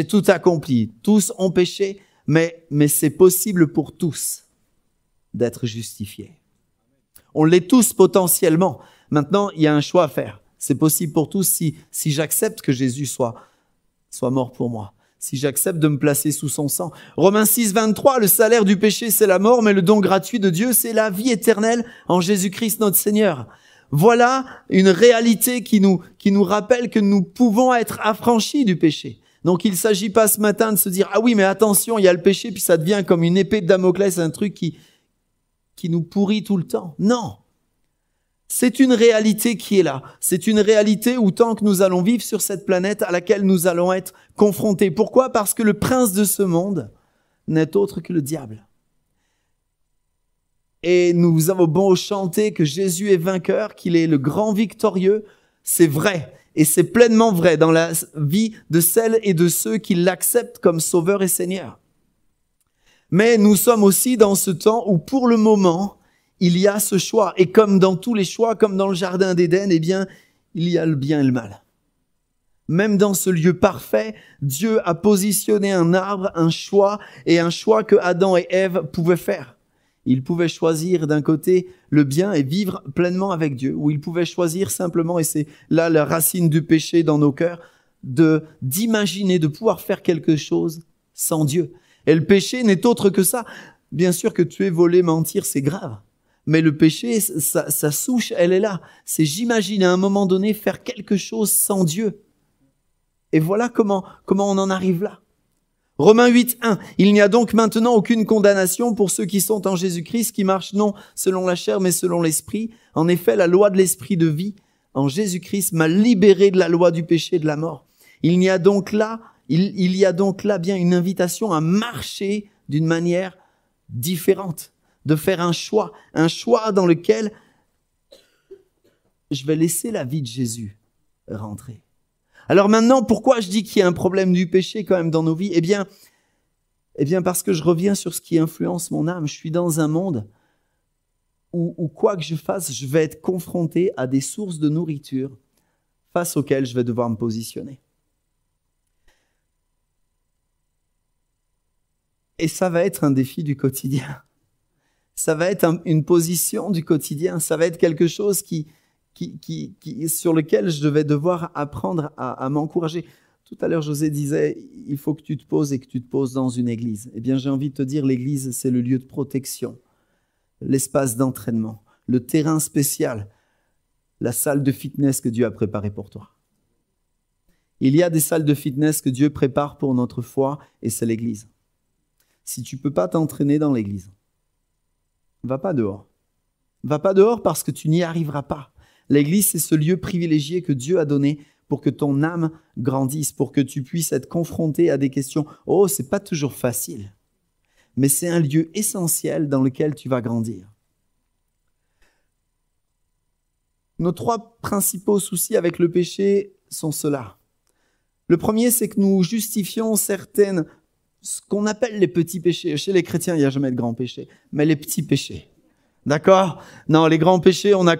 S1: tout accompli. Tous ont péché, mais c'est possible pour tous d'être justifiés. On l'est tous potentiellement. Maintenant, il y a un choix à faire. C'est possible pour tous si j'accepte que Jésus soit mort pour moi. Si j'accepte de me placer sous son sang. Romains 6, 23, le salaire du péché, c'est la mort, mais le don gratuit de Dieu, c'est la vie éternelle en Jésus-Christ notre Seigneur. Voilà une réalité qui nous rappelle que nous pouvons être affranchis du péché. Donc, il ne s'agit pas ce matin de se dire, ah oui, mais attention, il y a le péché, puis ça devient comme une épée de Damoclès, un truc qui nous pourrit tout le temps. Non. C'est une réalité qui est là. C'est une réalité où tant que nous allons vivre sur cette planète à laquelle nous allons être confrontés. Pourquoi? Parce que le prince de ce monde n'est autre que le diable. Et nous avons beau chanter que Jésus est vainqueur, qu'il est le grand victorieux. C'est vrai. Et c'est pleinement vrai dans la vie de celles et de ceux qui l'acceptent comme sauveur et Seigneur. Mais nous sommes aussi dans ce temps où pour le moment, il y a ce choix. Et comme dans tous les choix, comme dans le jardin d'Éden, eh bien, il y a le bien et le mal. Même dans ce lieu parfait, Dieu a positionné un arbre, un choix, et un choix que Adam et Ève pouvaient faire. Ils pouvaient choisir d'un côté le bien et vivre pleinement avec Dieu, ou ils pouvaient choisir simplement, et c'est là la racine du péché dans nos cœurs, d'imaginer, de pouvoir faire quelque chose sans Dieu. Et le péché n'est autre que ça. Bien sûr que tuer, voler, mentir, c'est grave. Mais le péché, sa souche, elle est là. C'est j'imagine à un moment donné faire quelque chose sans Dieu. Et voilà comment on en arrive là. Romains 8, 1. Il n'y a donc maintenant aucune condamnation pour ceux qui sont en Jésus-Christ, qui marchent non selon la chair, mais selon l'esprit. En effet, la loi de l'esprit de vie en Jésus-Christ m'a libéré de la loi du péché et de la mort. Il y a donc là bien une invitation à marcher d'une manière différente, de faire un choix dans lequel je vais laisser la vie de Jésus rentrer. Alors maintenant, pourquoi je dis qu'il y a un problème du péché quand même dans nos vies? Eh bien parce que je reviens sur ce qui influence mon âme. Je suis dans un monde où quoi que je fasse, je vais être confronté à des sources de nourriture face auxquelles je vais devoir me positionner. Et ça va être un défi du quotidien. Ça va être une position du quotidien. Ça va être quelque chose sur lequel je vais devoir apprendre à m'encourager. Tout à l'heure, José disait, il faut que tu te poses et que tu te poses dans une église. Eh bien, j'ai envie de te dire, l'église, c'est le lieu de protection, l'espace d'entraînement, le terrain spécial, la salle de fitness que Dieu a préparée pour toi. Il y a des salles de fitness que Dieu prépare pour notre foi et c'est l'église. Si tu ne peux pas t'entraîner dans l'église, va pas dehors. Va pas dehors parce que tu n'y arriveras pas. L'église, c'est ce lieu privilégié que Dieu a donné pour que ton âme grandisse, pour que tu puisses être confronté à des questions. Oh, c'est pas toujours facile, mais c'est un lieu essentiel dans lequel tu vas grandir. Nos 3 principaux soucis avec le péché sont ceux-là. Le premier, c'est que nous justifions ce qu'on appelle les petits péchés. Chez les chrétiens, il n'y a jamais de grands péchés, mais les petits péchés. D'accord? Non, les grands péchés, on a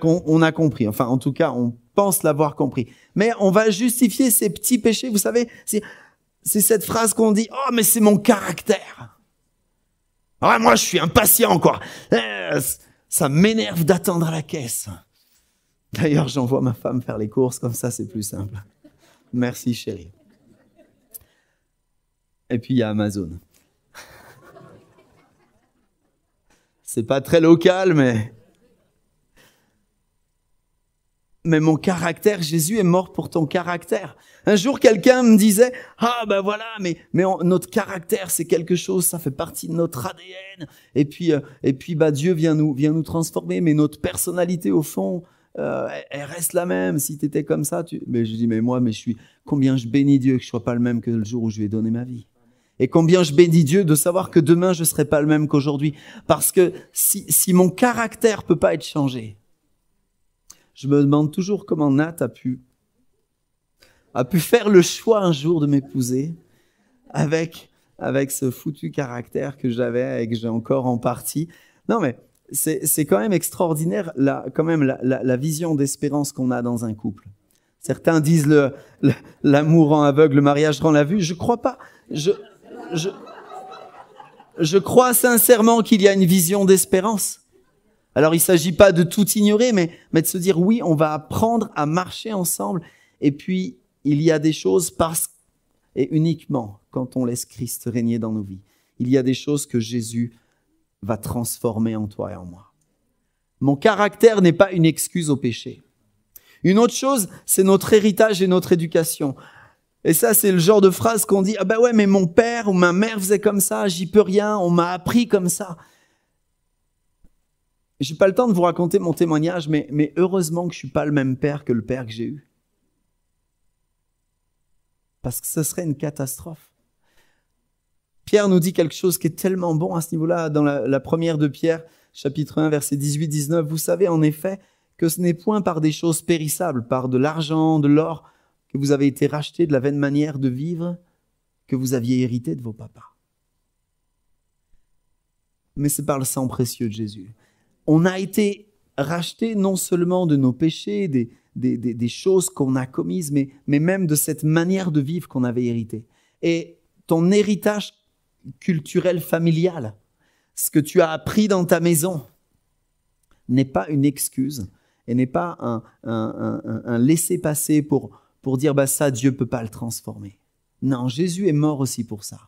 S1: compris. Enfin, en tout cas, pense l'avoir compris. Mais on va justifier ces petits péchés. Vous savez, c'est cette phrase qu'on dit, « Oh, mais c'est mon caractère. Ah, moi, je suis impatient, quoi. Ça m'énerve d'attendre à la caisse. » D'ailleurs, j'envoie ma femme faire les courses, comme ça, c'est plus simple. Merci, chérie. Et puis, il y a Amazon. C'est pas très local, mais mon caractère, Jésus est mort pour ton caractère. Un jour, quelqu'un me disait, « Ah ben voilà, mais notre caractère, c'est quelque chose, ça fait partie de notre ADN. Et puis Dieu vient nous transformer, mais notre personnalité, au fond, elle reste la même. Si tu étais comme ça, Mais je dis, combien je bénis Dieu que je sois pas le même que le jour où je lui ai donné ma vie. Et combien je bénis Dieu de savoir que demain, je ne serai pas le même qu'aujourd'hui. Parce que si mon caractère peut pas être changé, je me demande toujours comment Nat a pu faire le choix un jour de m'épouser avec ce foutu caractère que j'avais et que j'ai encore en partie. Non, mais c'est quand même extraordinaire la vision d'espérance qu'on a dans un couple. Certains disent l'amour rend aveugle, le mariage rend la vue. Je crois pas. Je crois sincèrement qu'il y a une vision d'espérance. Alors, il ne s'agit pas de tout ignorer, mais de se dire, oui, on va apprendre à marcher ensemble. Et puis, il y a des choses et uniquement quand on laisse Christ régner dans nos vies, il y a des choses que Jésus va transformer en toi et en moi. Mon caractère n'est pas une excuse au péché. Une autre chose, c'est notre héritage et notre éducation. Et ça, c'est le genre de phrase qu'on dit, « Ah ben ouais, mais mon père ou ma mère faisait comme ça, j'y peux rien, on m'a appris comme ça. » J'ai pas le temps de vous raconter mon témoignage, mais heureusement que je suis pas le même père que le père que j'ai eu. Parce que ce serait une catastrophe. Pierre nous dit quelque chose qui est tellement bon à ce niveau-là, dans la première de Pierre, chapitre 1, versets 18-19. Vous savez en effet que ce n'est point par des choses périssables, par de l'argent, de l'or, que vous avez été rachetés de la vaine manière de vivre que vous aviez hérité de vos papas. Mais c'est par le sang précieux de Jésus. On a été rachetés non seulement de nos péchés, des choses qu'on a commises, mais même de cette manière de vivre qu'on avait héritée. Et ton héritage culturel familial, ce que tu as appris dans ta maison, n'est pas une excuse et n'est pas un laisser-passer pour dire bah, ça, Dieu ne peut pas le transformer. Non, Jésus est mort aussi pour ça.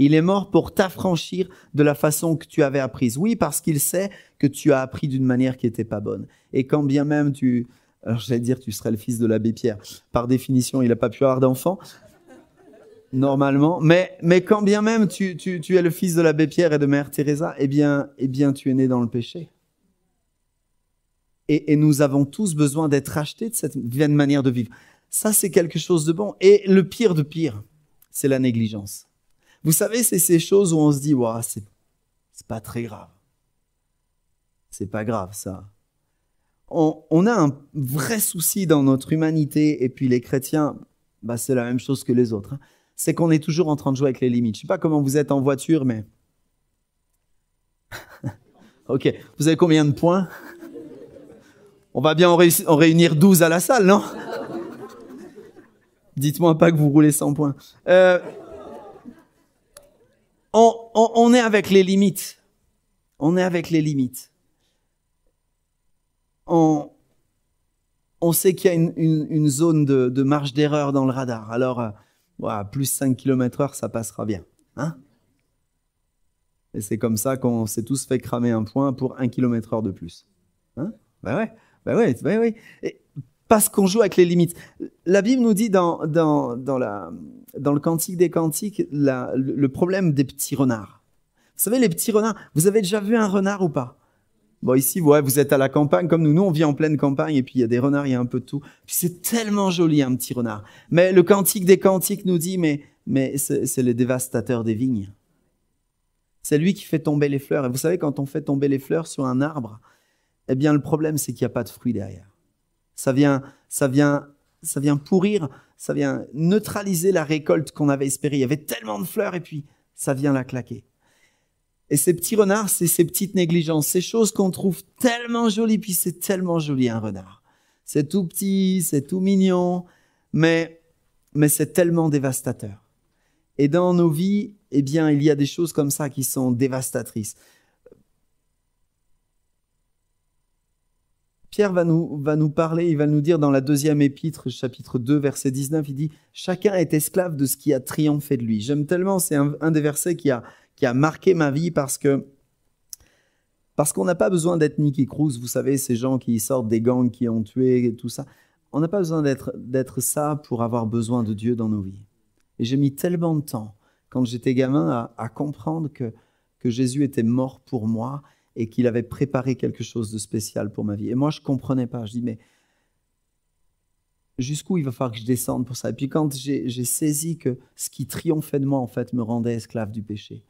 S1: Il est mort pour t'affranchir de la façon que tu avais apprise. Oui, parce qu'il sait que tu as appris d'une manière qui n'était pas bonne. Et quand bien même alors j'allais dire tu serais le fils de l'abbé Pierre. Par définition, il n'a pas pu avoir d'enfant, normalement. Mais quand bien même tu es le fils de l'abbé Pierre et de Mère Teresa, eh bien tu es né dans le péché. Et nous avons tous besoin d'être rachetés de cette vaine manière de vivre. Ça, c'est quelque chose de bon. Et le pire de pire, c'est la négligence. Vous savez, c'est ces choses où on se dit, wow, c'est pas très grave. C'est pas grave, ça. On a un vrai souci dans notre humanité, et puis les chrétiens, bah, c'est la même chose que les autres. Hein. C'est qu'on est toujours en train de jouer avec les limites. Je ne sais pas comment vous êtes en voiture, mais... Ok, vous avez combien de points? On va bien en réunir 12 à la salle, non? Dites-moi pas que vous roulez 100 points. On est avec les limites. On est avec les limites. On sait qu'il y a une zone de marge d'erreur dans le radar. Alors, plus 5 km/h, ça passera bien. Hein? Et c'est comme ça qu'on s'est tous fait cramer un point pour 1 km/h de plus. Hein? Bah ouais. Et parce qu'on joue avec les limites. La Bible nous dit dans le Cantique des Cantiques le problème des petits renards. Vous savez, les petits renards, vous avez déjà vu un renard ou pas? Bon, ici, ouais, vous êtes à la campagne, comme nous. Nous, on vit en pleine campagne, et puis il y a des renards, il y a un peu de tout. Puis c'est tellement joli, un petit renard. Mais le Cantique des Cantiques nous dit, mais c'est le dévastateur des vignes. C'est lui qui fait tomber les fleurs. Et vous savez, quand on fait tomber les fleurs sur un arbre, eh bien, le problème, c'est qu'il n'y a pas de fruits derrière. Ça vient pourrir, ça vient neutraliser la récolte qu'on avait espérée. Il y avait tellement de fleurs, et puis ça vient la claquer. Et ces petits renards, c'est ces petites négligences, ces choses qu'on trouve tellement jolies, puis c'est tellement joli un renard. C'est tout petit, c'est tout mignon, mais c'est tellement dévastateur. Et dans nos vies, eh bien, il y a des choses comme ça qui sont dévastatrices. Pierre va nous parler, il va nous dire dans la deuxième épître, chapitre 2, verset 19, il dit « Chacun est esclave de ce qui a triomphé de lui ». J'aime tellement, c'est un des versets qui a marqué ma vie parce qu'on n'a pas besoin d'être Nicky Cruz, vous savez, ces gens qui sortent des gangs, qui ont tué, et tout ça. On n'a pas besoin d'être ça pour avoir besoin de Dieu dans nos vies. Et j'ai mis tellement de temps, quand j'étais gamin, à comprendre que Jésus était mort pour moi et qu'il avait préparé quelque chose de spécial pour ma vie. Et moi, je ne comprenais pas. Je dis, mais jusqu'où il va falloir que je descende pour ça? Et puis quand j'ai saisi que ce qui triomphait de moi, en fait, me rendait esclave du péché.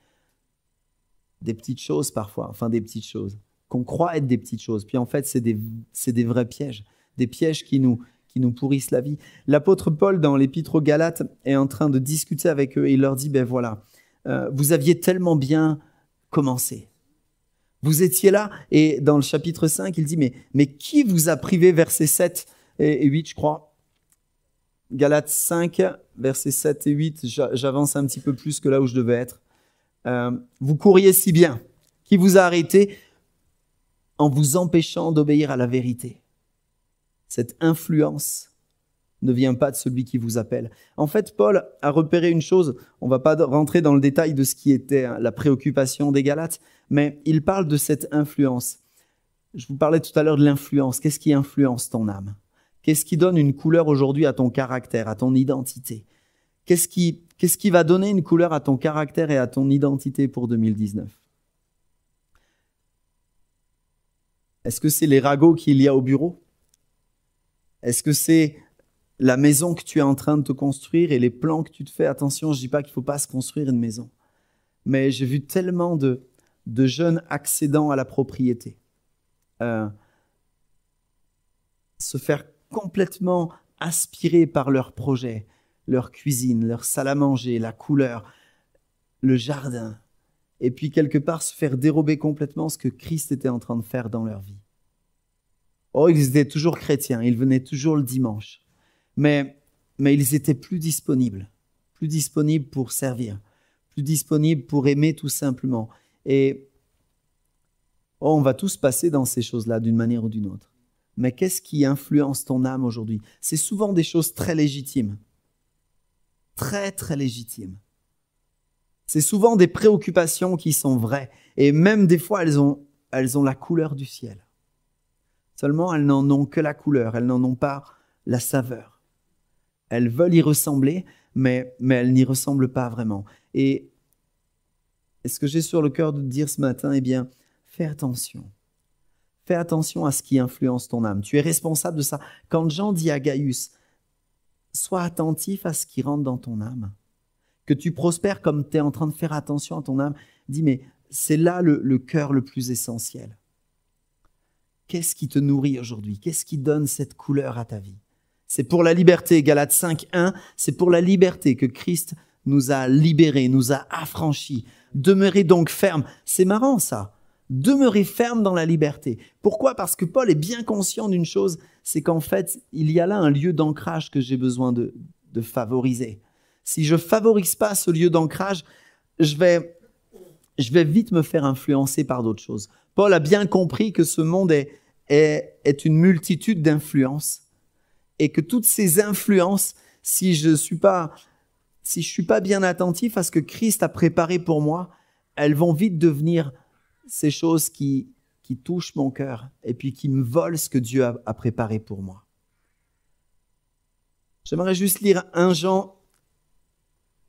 S1: Des petites choses parfois, enfin des petites choses, qu'on croit être des petites choses. Puis en fait, c'est des vrais pièges, des pièges qui nous pourrissent la vie. L'apôtre Paul, dans l'épître aux Galates, est en train de discuter avec eux et il leur dit, ben voilà, vous aviez tellement bien commencé. Vous étiez là, et dans le chapitre 5, il dit, mais qui vous a privé, versets 7 et 8, je crois. Galates 5, versets 7 et 8, j'avance un petit peu plus que là où je devais être. Vous couriez si bien, qui vous a arrêté en vous empêchant d'obéir à la vérité. Cette influence ne vient pas de celui qui vous appelle. En fait, Paul a repéré une chose, on ne va pas rentrer dans le détail de ce qui était la préoccupation des Galates, mais il parle de cette influence. Je vous parlais tout à l'heure de l'influence. Qu'est-ce qui influence ton âme? Qu'est-ce qui donne une couleur aujourd'hui à ton caractère, à ton identité? Qu'est-ce qui va donner une couleur à ton caractère et à ton identité pour 2019? Est-ce que c'est les ragots qu'il y a au bureau? Est-ce que c'est la maison que tu es en train de te construire et les plans que tu te fais? Attention, je ne dis pas qu'il ne faut pas se construire une maison. Mais j'ai vu tellement de jeunes accédant à la propriété se faire complètement aspirer par leurs projets, leur cuisine, leur salle à manger, la couleur, le jardin, et puis quelque part se faire dérober complètement ce que Christ était en train de faire dans leur vie. Oh, ils étaient toujours chrétiens, ils venaient toujours le dimanche, mais ils étaient plus disponibles pour servir, plus disponibles pour aimer tout simplement. Et on va tous passer dans ces choses-là d'une manière ou d'une autre. Mais qu'est-ce qui influence ton âme aujourd'hui? C'est souvent des choses très légitimes. Très, très légitimes. C'est souvent des préoccupations qui sont vraies. Et même des fois, elles ont la couleur du ciel. Seulement, elles n'en ont que la couleur. Elles n'en ont pas la saveur. Elles veulent y ressembler, mais elles n'y ressemblent pas vraiment. Et ce que j'ai sur le cœur de te dire ce matin, eh bien, fais attention. Fais attention à ce qui influence ton âme. Tu es responsable de ça. Quand Jean dit à Gaius, sois attentif à ce qui rentre dans ton âme. Que tu prospères comme tu es en train de faire attention à ton âme. Dis, mais c'est là le cœur le plus essentiel. Qu'est-ce qui te nourrit aujourd'hui? Qu'est-ce qui donne cette couleur à ta vie? C'est pour la liberté, Galates 5:1, c'est pour la liberté que Christ nous a libérés, nous a affranchis. Demeurez donc fermes. C'est marrant ça. Demeurer ferme dans la liberté. Pourquoi? Parce que Paul est bien conscient d'une chose, c'est qu'en fait, il y a là un lieu d'ancrage que j'ai besoin de favoriser. Si je ne favorise pas ce lieu d'ancrage, je vais vite me faire influencer par d'autres choses. Paul a bien compris que ce monde est une multitude d'influences et que toutes ces influences, si je suis pas bien attentif à ce que Christ a préparé pour moi, elles vont vite devenir ces choses qui touchent mon cœur et puis qui me volent ce que Dieu a préparé pour moi. J'aimerais juste lire 1 Jean,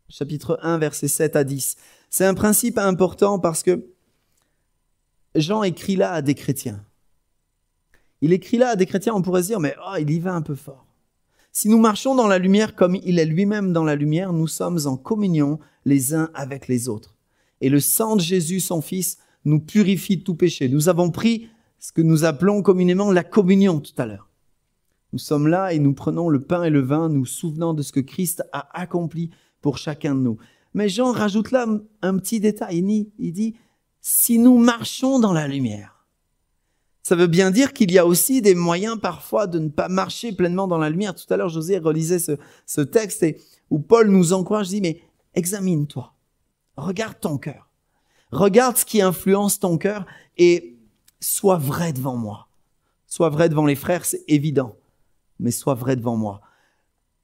S1: chapitre 1, versets 7 à 10. C'est un principe important parce que Jean écrit là à des chrétiens. Il écrit là à des chrétiens, on pourrait se dire, mais il y va un peu fort. Si nous marchons dans la lumière comme il est lui-même dans la lumière, nous sommes en communion les uns avec les autres. Et le sang de Jésus, son Fils, nous purifie de tout péché. Nous avons pris ce que nous appelons communément la communion tout à l'heure. Nous sommes là et nous prenons le pain et le vin, nous souvenant de ce que Christ a accompli pour chacun de nous. Mais Jean rajoute là un petit détail. Il dit, si nous marchons dans la lumière, Ça veut bien dire qu'il y a aussi des moyens parfois de ne pas marcher pleinement dans la lumière. Tout à l'heure, José relisait ce texte où Paul nous encourage, dit, mais examine-toi, regarde ton cœur, regarde ce qui influence ton cœur et sois vrai devant moi. Sois vrai devant les frères, c'est évident, mais sois vrai devant moi.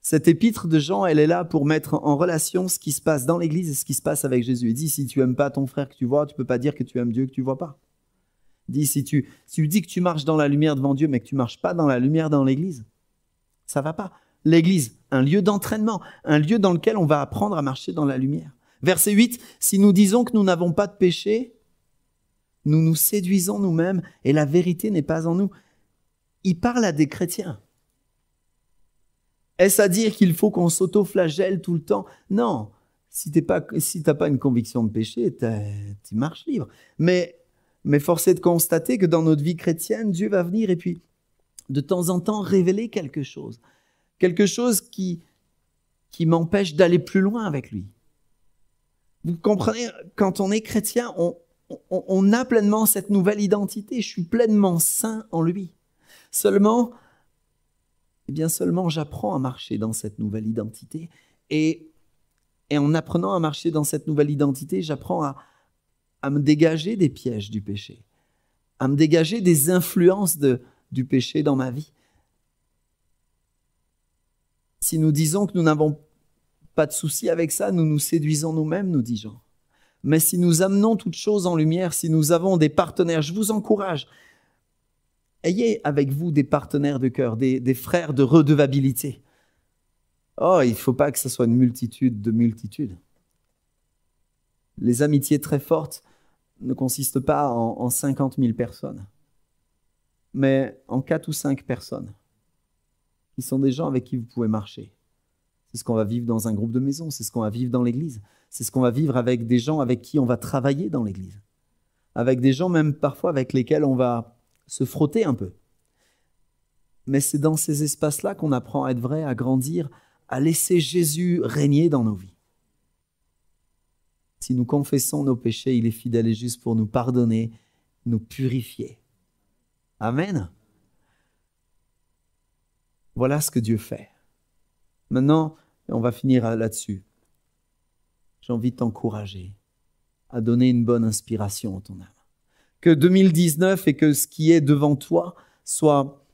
S1: Cette épître de Jean, elle est là pour mettre en relation ce qui se passe dans l'Église et ce qui se passe avec Jésus. Il dit, si tu n'aimes pas ton frère que tu vois, tu ne peux pas dire que tu aimes Dieu que tu ne vois pas. Il dit, si tu dis que tu marches dans la lumière devant Dieu, mais que tu ne marches pas dans la lumière dans l'Église, ça ne va pas. L'Église, un lieu d'entraînement, un lieu dans lequel on va apprendre à marcher dans la lumière. Verset 8, si nous disons que nous n'avons pas de péché, nous nous séduisons nous-mêmes et la vérité n'est pas en nous. Il parle à des chrétiens. Est-ce à dire qu'il faut qu'on s'auto-flagelle tout le temps? Non. Si tu n'as pas une conviction de péché, tu marches libre. Mais force est de constater que dans notre vie chrétienne, Dieu va venir et puis de temps en temps révéler quelque chose. Quelque chose qui m'empêche d'aller plus loin avec lui. Vous comprenez, quand on est chrétien, on a pleinement cette nouvelle identité. Je suis pleinement saint en lui. Seulement, j'apprends à marcher dans cette nouvelle identité. Et en apprenant à marcher dans cette nouvelle identité, j'apprends à me dégager des pièges du péché, à me dégager des influences du péché dans ma vie. Si nous disons que nous n'avons pas de souci avec ça, nous nous séduisons nous-mêmes, nous dit Jean. Mais si nous amenons toutes choses en lumière, si nous avons des partenaires, je vous encourage, ayez avec vous des partenaires de cœur, des frères de redevabilité. Oh, il ne faut pas que ce soit une multitude de multitudes. Les amitiés très fortes ne consistent pas en 50 000 personnes, mais en 4 ou 5 personnes, qui sont des gens avec qui vous pouvez marcher. C'est ce qu'on va vivre dans un groupe de maison, c'est ce qu'on va vivre dans l'église, c'est ce qu'on va vivre avec des gens avec qui on va travailler dans l'église, avec des gens même parfois avec lesquels on va se frotter un peu. Mais c'est dans ces espaces-là qu'on apprend à être vrai, à grandir, à laisser Jésus régner dans nos vies. Si nous confessons nos péchés, il est fidèle et juste pour nous pardonner, nous purifier. Amen. Voilà ce que Dieu fait. Maintenant, on va finir là-dessus. J'ai envie de t'encourager à donner une bonne inspiration à ton âme. Que 2019 et que ce qui est devant toi soit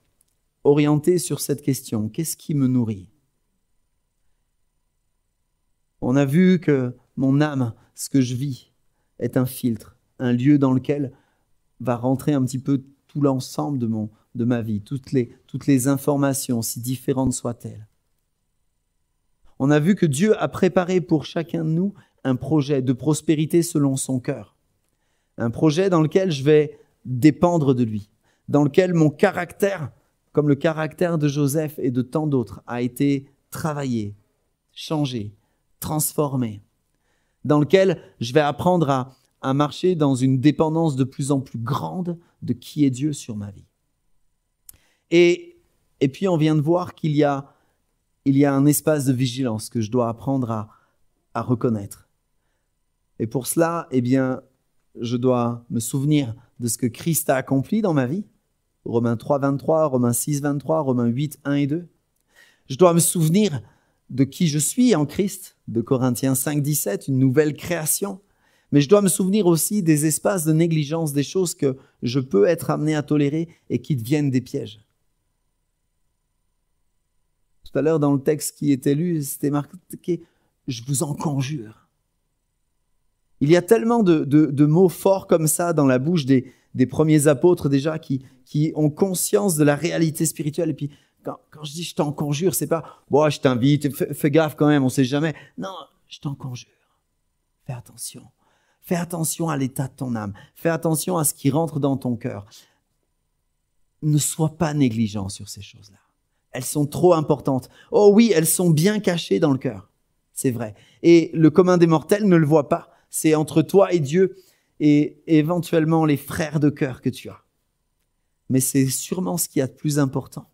S1: orienté sur cette question. Qu'est-ce qui me nourrit? On a vu que mon âme, ce que je vis, est un filtre, un lieu dans lequel va rentrer un petit peu tout l'ensemble de ma vie, toutes les informations, si différentes soient-elles. On a vu que Dieu a préparé pour chacun de nous un projet de prospérité selon son cœur. Un projet dans lequel je vais dépendre de lui, dans lequel mon caractère, comme le caractère de Joseph et de tant d'autres, a été travaillé, changé, transformé, dans lequel je vais apprendre à marcher dans une dépendance de plus en plus grande de qui est Dieu sur ma vie. Et puis on vient de voir qu'il y a un espace de vigilance que je dois apprendre à reconnaître. Et pour cela, je dois me souvenir de ce que Christ a accompli dans ma vie. Romains 3, 23, Romains 6, 23, Romains 8, 1 et 2. Je dois me souvenir de qui je suis en Christ, de Corinthiens 5, 17, une nouvelle création. Mais je dois me souvenir aussi des espaces de négligence, des choses que je peux être amené à tolérer et qui deviennent des pièges. Tout à l'heure, dans le texte qui était lu, c'était marqué « Je vous en conjure ». Il y a tellement de mots forts comme ça dans la bouche des premiers apôtres déjà qui ont conscience de la réalité spirituelle. Et puis, quand je dis « je t'en conjure », c'est pas « bon, je t'invite, fais gaffe quand même, on sait jamais ». Non, je t'en conjure. Fais attention. Fais attention à l'état de ton âme. Fais attention à ce qui rentre dans ton cœur. Ne sois pas négligent sur ces choses-là. Elles sont trop importantes. Oh oui, elles sont bien cachées dans le cœur. C'est vrai. Et le commun des mortels ne le voit pas. C'est entre toi et Dieu et éventuellement les frères de cœur que tu as. Mais c'est sûrement ce qu'il y a de plus important.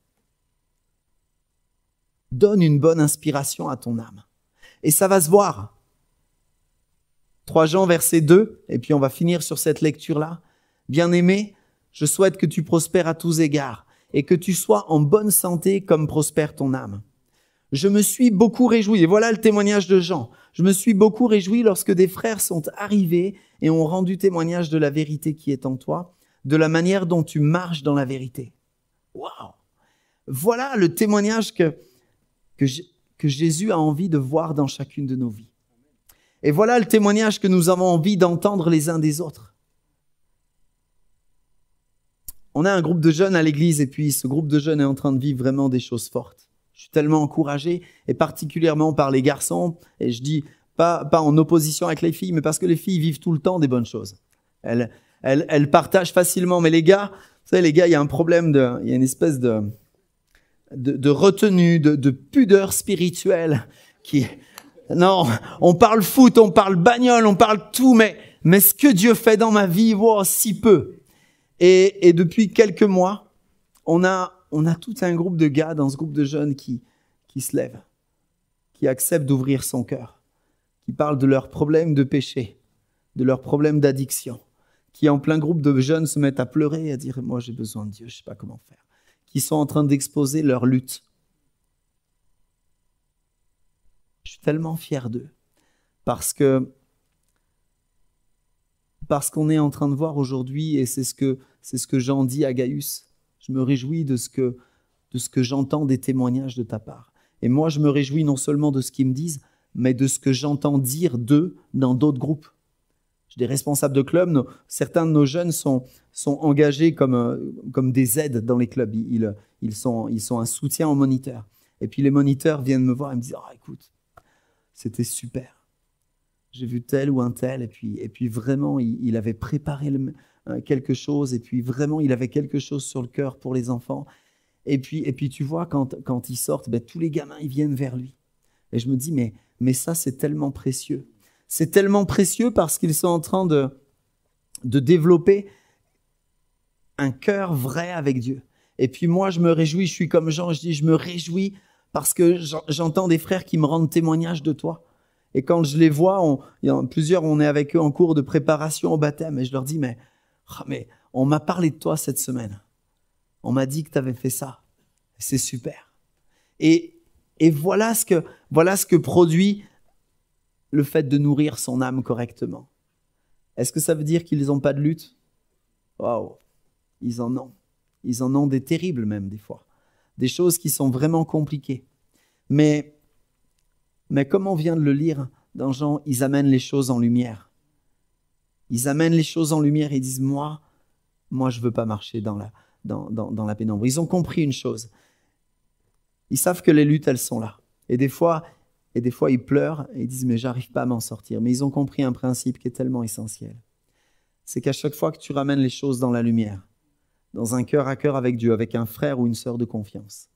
S1: Donne une bonne inspiration à ton âme. Et ça va se voir. 3 Jean verset 2, et puis on va finir sur cette lecture-là. Bien-aimés, Je souhaite que tu prospères à tous égards et que tu sois en bonne santé comme prospère ton âme. Je me suis beaucoup réjoui, et voilà le témoignage de Jean. Je me suis beaucoup réjoui lorsque des frères sont arrivés et ont rendu témoignage de la vérité qui est en toi, de la manière dont tu marches dans la vérité. Waouh! Voilà le témoignage que Jésus a envie de voir dans chacune de nos vies. Et voilà le témoignage que nous avons envie d'entendre les uns des autres. On a un groupe de jeunes à l'église et puis ce groupe de jeunes est en train de vivre vraiment des choses fortes. Je suis tellement encouragé et particulièrement par les garçons et je dis pas en opposition avec les filles mais parce que les filles vivent tout le temps des bonnes choses. Elles partagent facilement mais les gars, vous savez les gars, il y a un problème il y a une espèce de retenue, de pudeur spirituelle qui... Non, on parle foot, on parle bagnole, on parle tout, mais ce que Dieu fait dans ma vie, wow, si peu. Et depuis quelques mois, on a tout un groupe de gars dans ce groupe de jeunes qui se lèvent, qui acceptent d'ouvrir son cœur, qui parlent de leurs problèmes de péché, de leurs problèmes d'addiction, qui en plein groupe de jeunes se mettent à pleurer et à dire « moi j'ai besoin de Dieu, je ne sais pas comment faire », qui sont en train d'exposer leur lutte. Je suis tellement fier d'eux parce qu'on est en train de voir aujourd'hui, et c'est ce que Jean dit à Gaius, je me réjouis de ce que j'entends des témoignages de ta part. Et moi, je me réjouis non seulement de ce qu'ils me disent, mais de ce que j'entends dire d'eux dans d'autres groupes. J'ai des responsables de clubs, certains de nos jeunes sont engagés comme des aides dans les clubs. Ils sont un soutien aux moniteurs. Et puis les moniteurs viennent me voir et me disent « Ah, écoute, c'était super. J'ai vu tel ou un tel, et puis vraiment, il avait préparé quelque chose, et puis vraiment, il avait quelque chose sur le cœur pour les enfants. Et puis tu vois, quand ils sortent, tous les gamins, ils viennent vers lui. Et je me dis, mais ça, c'est tellement précieux. C'est tellement précieux parce qu'ils sont en train de développer un cœur vrai avec Dieu. Et puis moi, je me réjouis, je suis comme Jean, je dis, je me réjouis parce que j'entends des frères qui me rendent témoignage de toi. Et quand je les vois, plusieurs, on est avec eux en cours de préparation au baptême, et je leur dis, mais on m'a parlé de toi cette semaine. On m'a dit que tu avais fait ça. C'est super. Et voilà ce que produit le fait de nourrir son âme correctement. Est-ce que ça veut dire qu'ils n'ont pas de lutte? Waouh, ils en ont. Ils en ont des terribles même des fois. Des choses qui sont vraiment compliquées. Mais comme on vient de le lire dans Jean, ils amènent les choses en lumière. Ils amènent les choses en lumière et disent, moi je ne veux pas marcher dans la pénombre. Ils ont compris une chose. Ils savent que les luttes, elles sont là. Et des fois, ils pleurent et ils disent, mais j'arrive pas à m'en sortir. Mais ils ont compris un principe qui est tellement essentiel. C'est qu'à chaque fois que tu ramènes les choses dans la lumière, dans un cœur à cœur avec Dieu, avec un frère ou une sœur de confiance,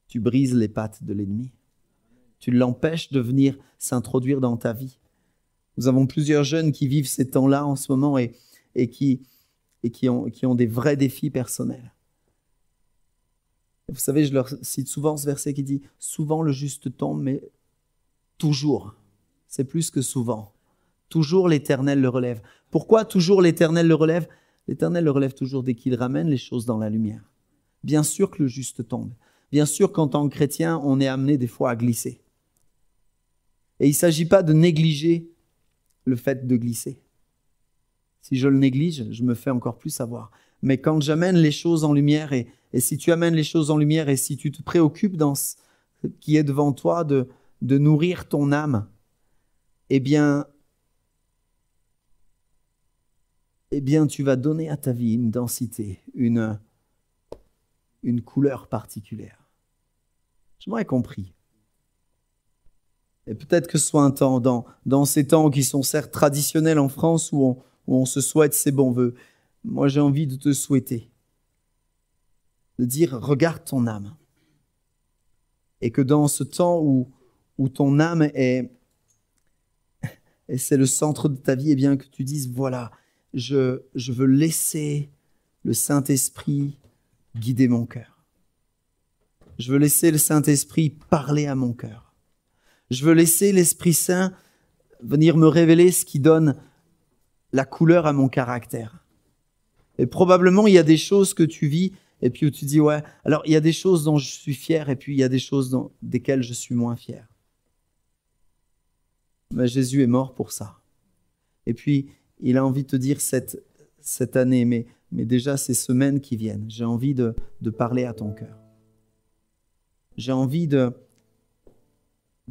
S1: tu brises les pattes de l'ennemi. Tu l'empêches de venir s'introduire dans ta vie. Nous avons plusieurs jeunes qui vivent ces temps-là en ce moment et qui ont des vrais défis personnels. Vous savez, je leur cite souvent ce verset qui dit « Souvent le juste tombe, mais toujours. » C'est plus que souvent. Toujours l'Éternel le relève. Pourquoi toujours l'Éternel le relève? L'Éternel le relève toujours dès qu'il ramène les choses dans la lumière. Bien sûr que le juste tombe. Bien sûr qu'en tant que chrétien, on est amené des fois à glisser. Et il ne s'agit pas de négliger le fait de glisser. Si je le néglige, je me fais encore plus avoir. Mais quand j'amène les choses en lumière, et si tu amènes les choses en lumière, et si tu te préoccupes dans ce qui est devant toi, de nourrir ton âme, eh bien, tu vas donner à ta vie une densité, une couleur particulière. J'aimerais compris. Et peut-être que ce soit un temps, dans ces temps qui sont certes traditionnels en France, où on se souhaite ses bons vœux, moi j'ai envie de te souhaiter, de dire regarde ton âme. Et que dans ce temps où ton âme est et c'est le centre de ta vie, eh bien que tu dises voilà, je veux laisser le Saint-Esprit guider mon cœur. Je veux laisser le Saint-Esprit parler à mon cœur. Je veux laisser l'Esprit Saint venir me révéler ce qui donne la couleur à mon caractère. Et probablement, il y a des choses que tu vis et puis où tu dis, ouais, alors il y a des choses dont je suis fier et puis il y a des choses desquelles je suis moins fier. Mais Jésus est mort pour ça. Et puis, il a envie de te dire cette année, mais déjà ces semaines qui viennent, j'ai envie de parler à ton cœur. J'ai envie de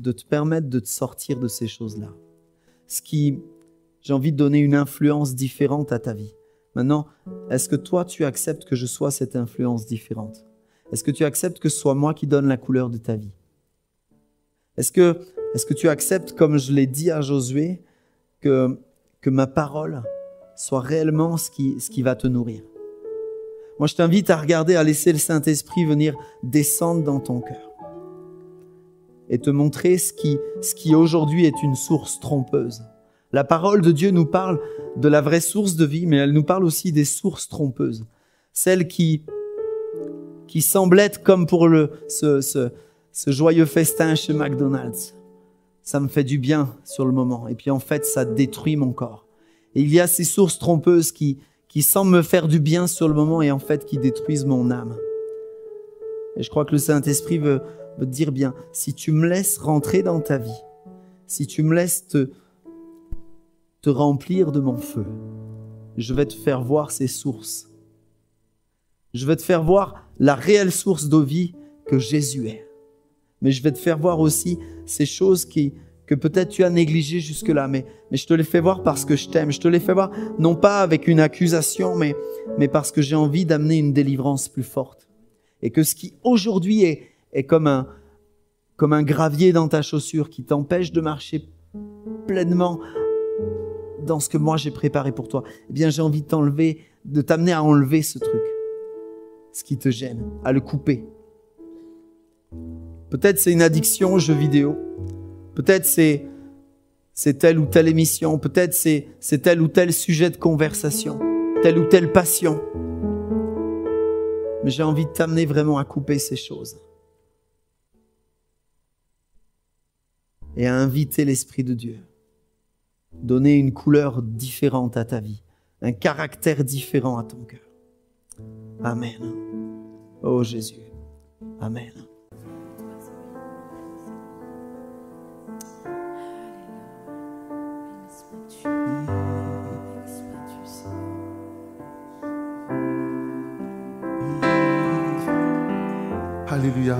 S1: te permettre de te sortir de ces choses-là. J'ai envie de donner une influence différente à ta vie. Maintenant, est-ce que toi, tu acceptes que je sois cette influence différente? Est-ce que tu acceptes que ce soit moi qui donne la couleur de ta vie? Est-ce que tu acceptes, comme je l'ai dit à Josué, que ma parole soit réellement ce qui va te nourrir? Moi, je t'invite à regarder, à laisser le Saint-Esprit venir descendre dans ton cœur et te montrer ce qui aujourd'hui est une source trompeuse. La parole de Dieu nous parle de la vraie source de vie, mais elle nous parle aussi des sources trompeuses. Celles qui semblent être comme pour ce joyeux festin chez McDonald's. Ça me fait du bien sur le moment. Et puis en fait, ça détruit mon corps. Et il y a ces sources trompeuses qui semblent me faire du bien sur le moment et en fait qui détruisent mon âme. Et je crois que le Saint-Esprit veut te dire bien, si tu me laisses rentrer dans ta vie, si tu me laisses te remplir de mon feu, je vais te faire voir ces sources. Je vais te faire voir la réelle source de vie que Jésus est. Mais je vais te faire voir aussi ces choses que peut-être tu as négligées jusque-là, mais je te les fais voir parce que je t'aime. Je te les fais voir non pas avec une accusation, mais parce que j'ai envie d'amener une délivrance plus forte. Et que ce qui aujourd'hui est comme un gravier dans ta chaussure qui t'empêche de marcher pleinement dans ce que moi j'ai préparé pour toi, eh bien j'ai envie de t'amener à enlever ce truc, ce qui te gêne, à le couper. Peut-être c'est une addiction aux jeux vidéo, peut-être c'est telle ou telle émission, peut-être c'est tel ou tel sujet de conversation, telle ou telle passion. Mais j'ai envie de t'amener vraiment à couper ces choses et à inviter l'Esprit de Dieu. Donner une couleur différente à ta vie, un caractère différent à ton cœur. Amen. Oh Jésus. Amen.
S2: Alléluia.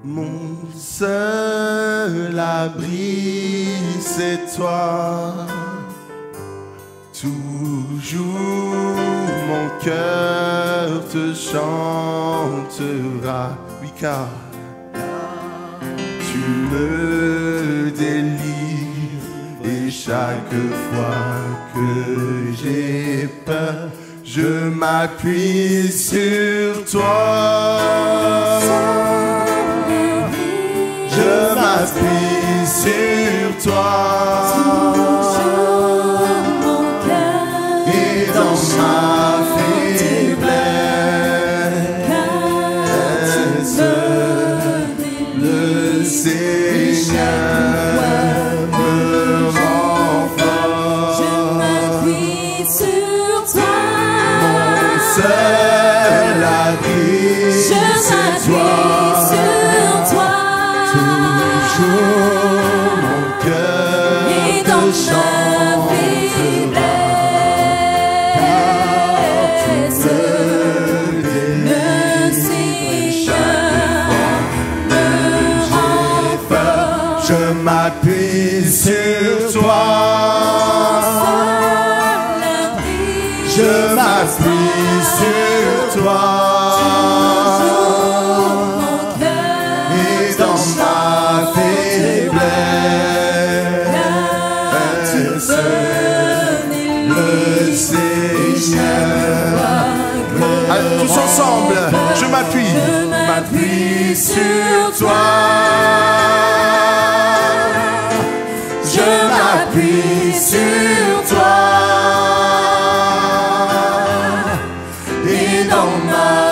S2: Mon seul abri, c'est toi. Toujours mon cœur te chantera. Oui, car tu me délivres et chaque fois que j'ai peur, je m'appuie sur toi. Je m'appuie sur toi. Et dans ma faiblesse, le Seigneur me rend fort.
S3: Je m'appuie sur toi.
S2: Mon seul abri, c'est toi.
S3: Sur toi.
S2: Toujours mon cœur te chantera.
S3: Le Seigneur me rend fort.
S2: Je m'appuie sur toi. Je m'appuie sur toi. Et dans ma faiblesse, le Seigneur me tous ensemble, je m'appuie sur toi. Je m'appuie sur toi. Et dans ma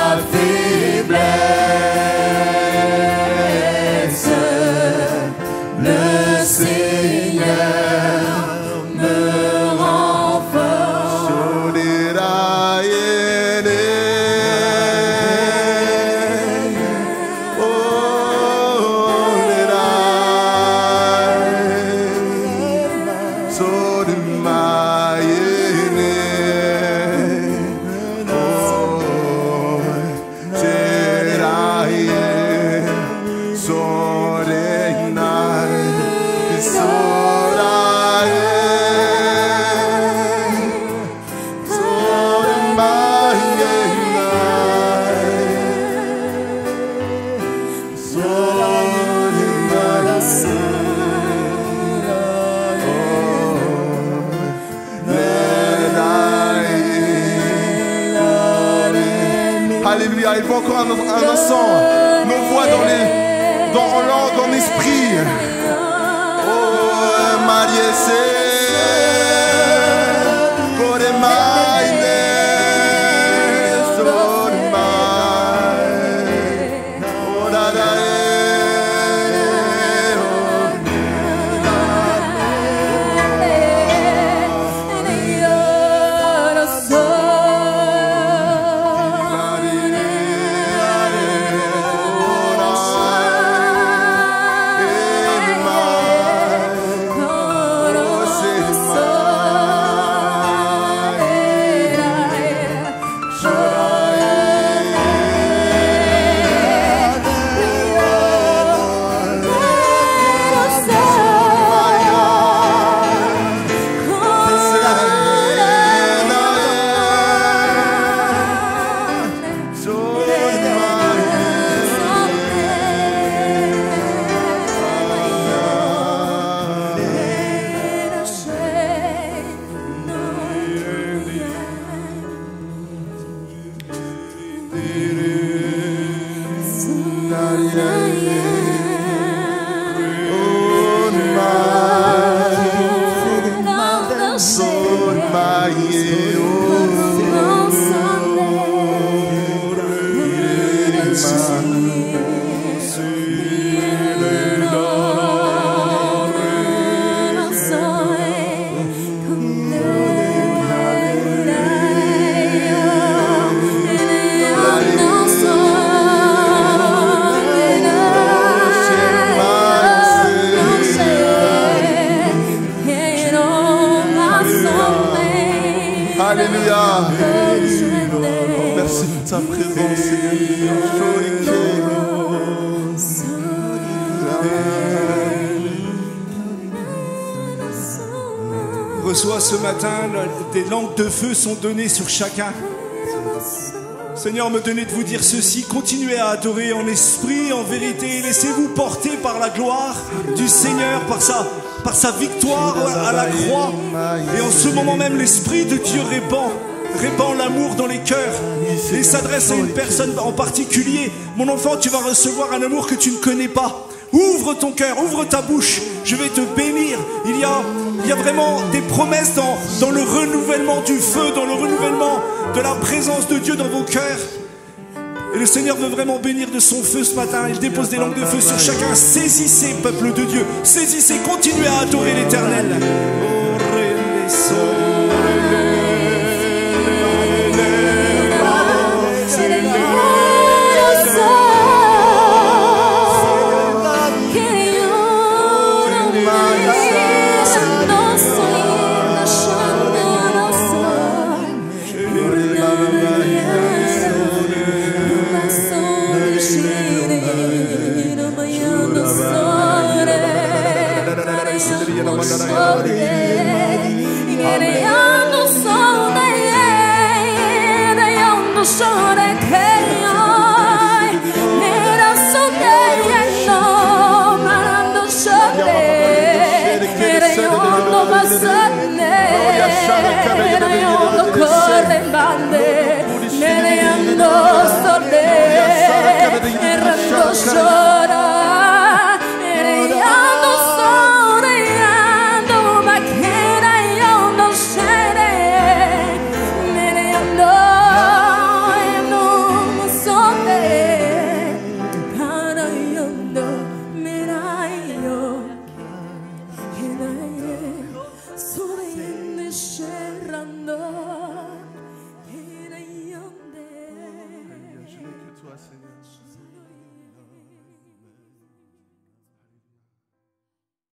S2: élevons encore un instant nos voix en langue, en esprit. Oh, Marie, Alléluia. Merci de ta présence, Seigneur.
S4: Reçois ce matin, des lampes de feu sont données sur chacun. Seigneur, me donnez de vous dire ceci: continuez à adorer en esprit, en vérité. Laissez-vous porter par la gloire du Seigneur, par sa victoire à la croix. Et en ce moment même, l'Esprit de Dieu répand l'amour dans les cœurs. Et s'adresse à une personne en particulier. Mon enfant, tu vas recevoir un amour que tu ne connais pas. Ouvre ton cœur, ouvre ta bouche. Je vais te bénir. Il y a vraiment des promesses dans le renouvellement du feu, dans le renouvellement de la présence de Dieu dans vos cœurs. Et le Seigneur veut vraiment bénir de son feu ce matin. Il dépose des langues de feu sur chacun. Saisissez, peuple de Dieu. Saisissez, continuez à adorer l'Éternel.
S3: Corre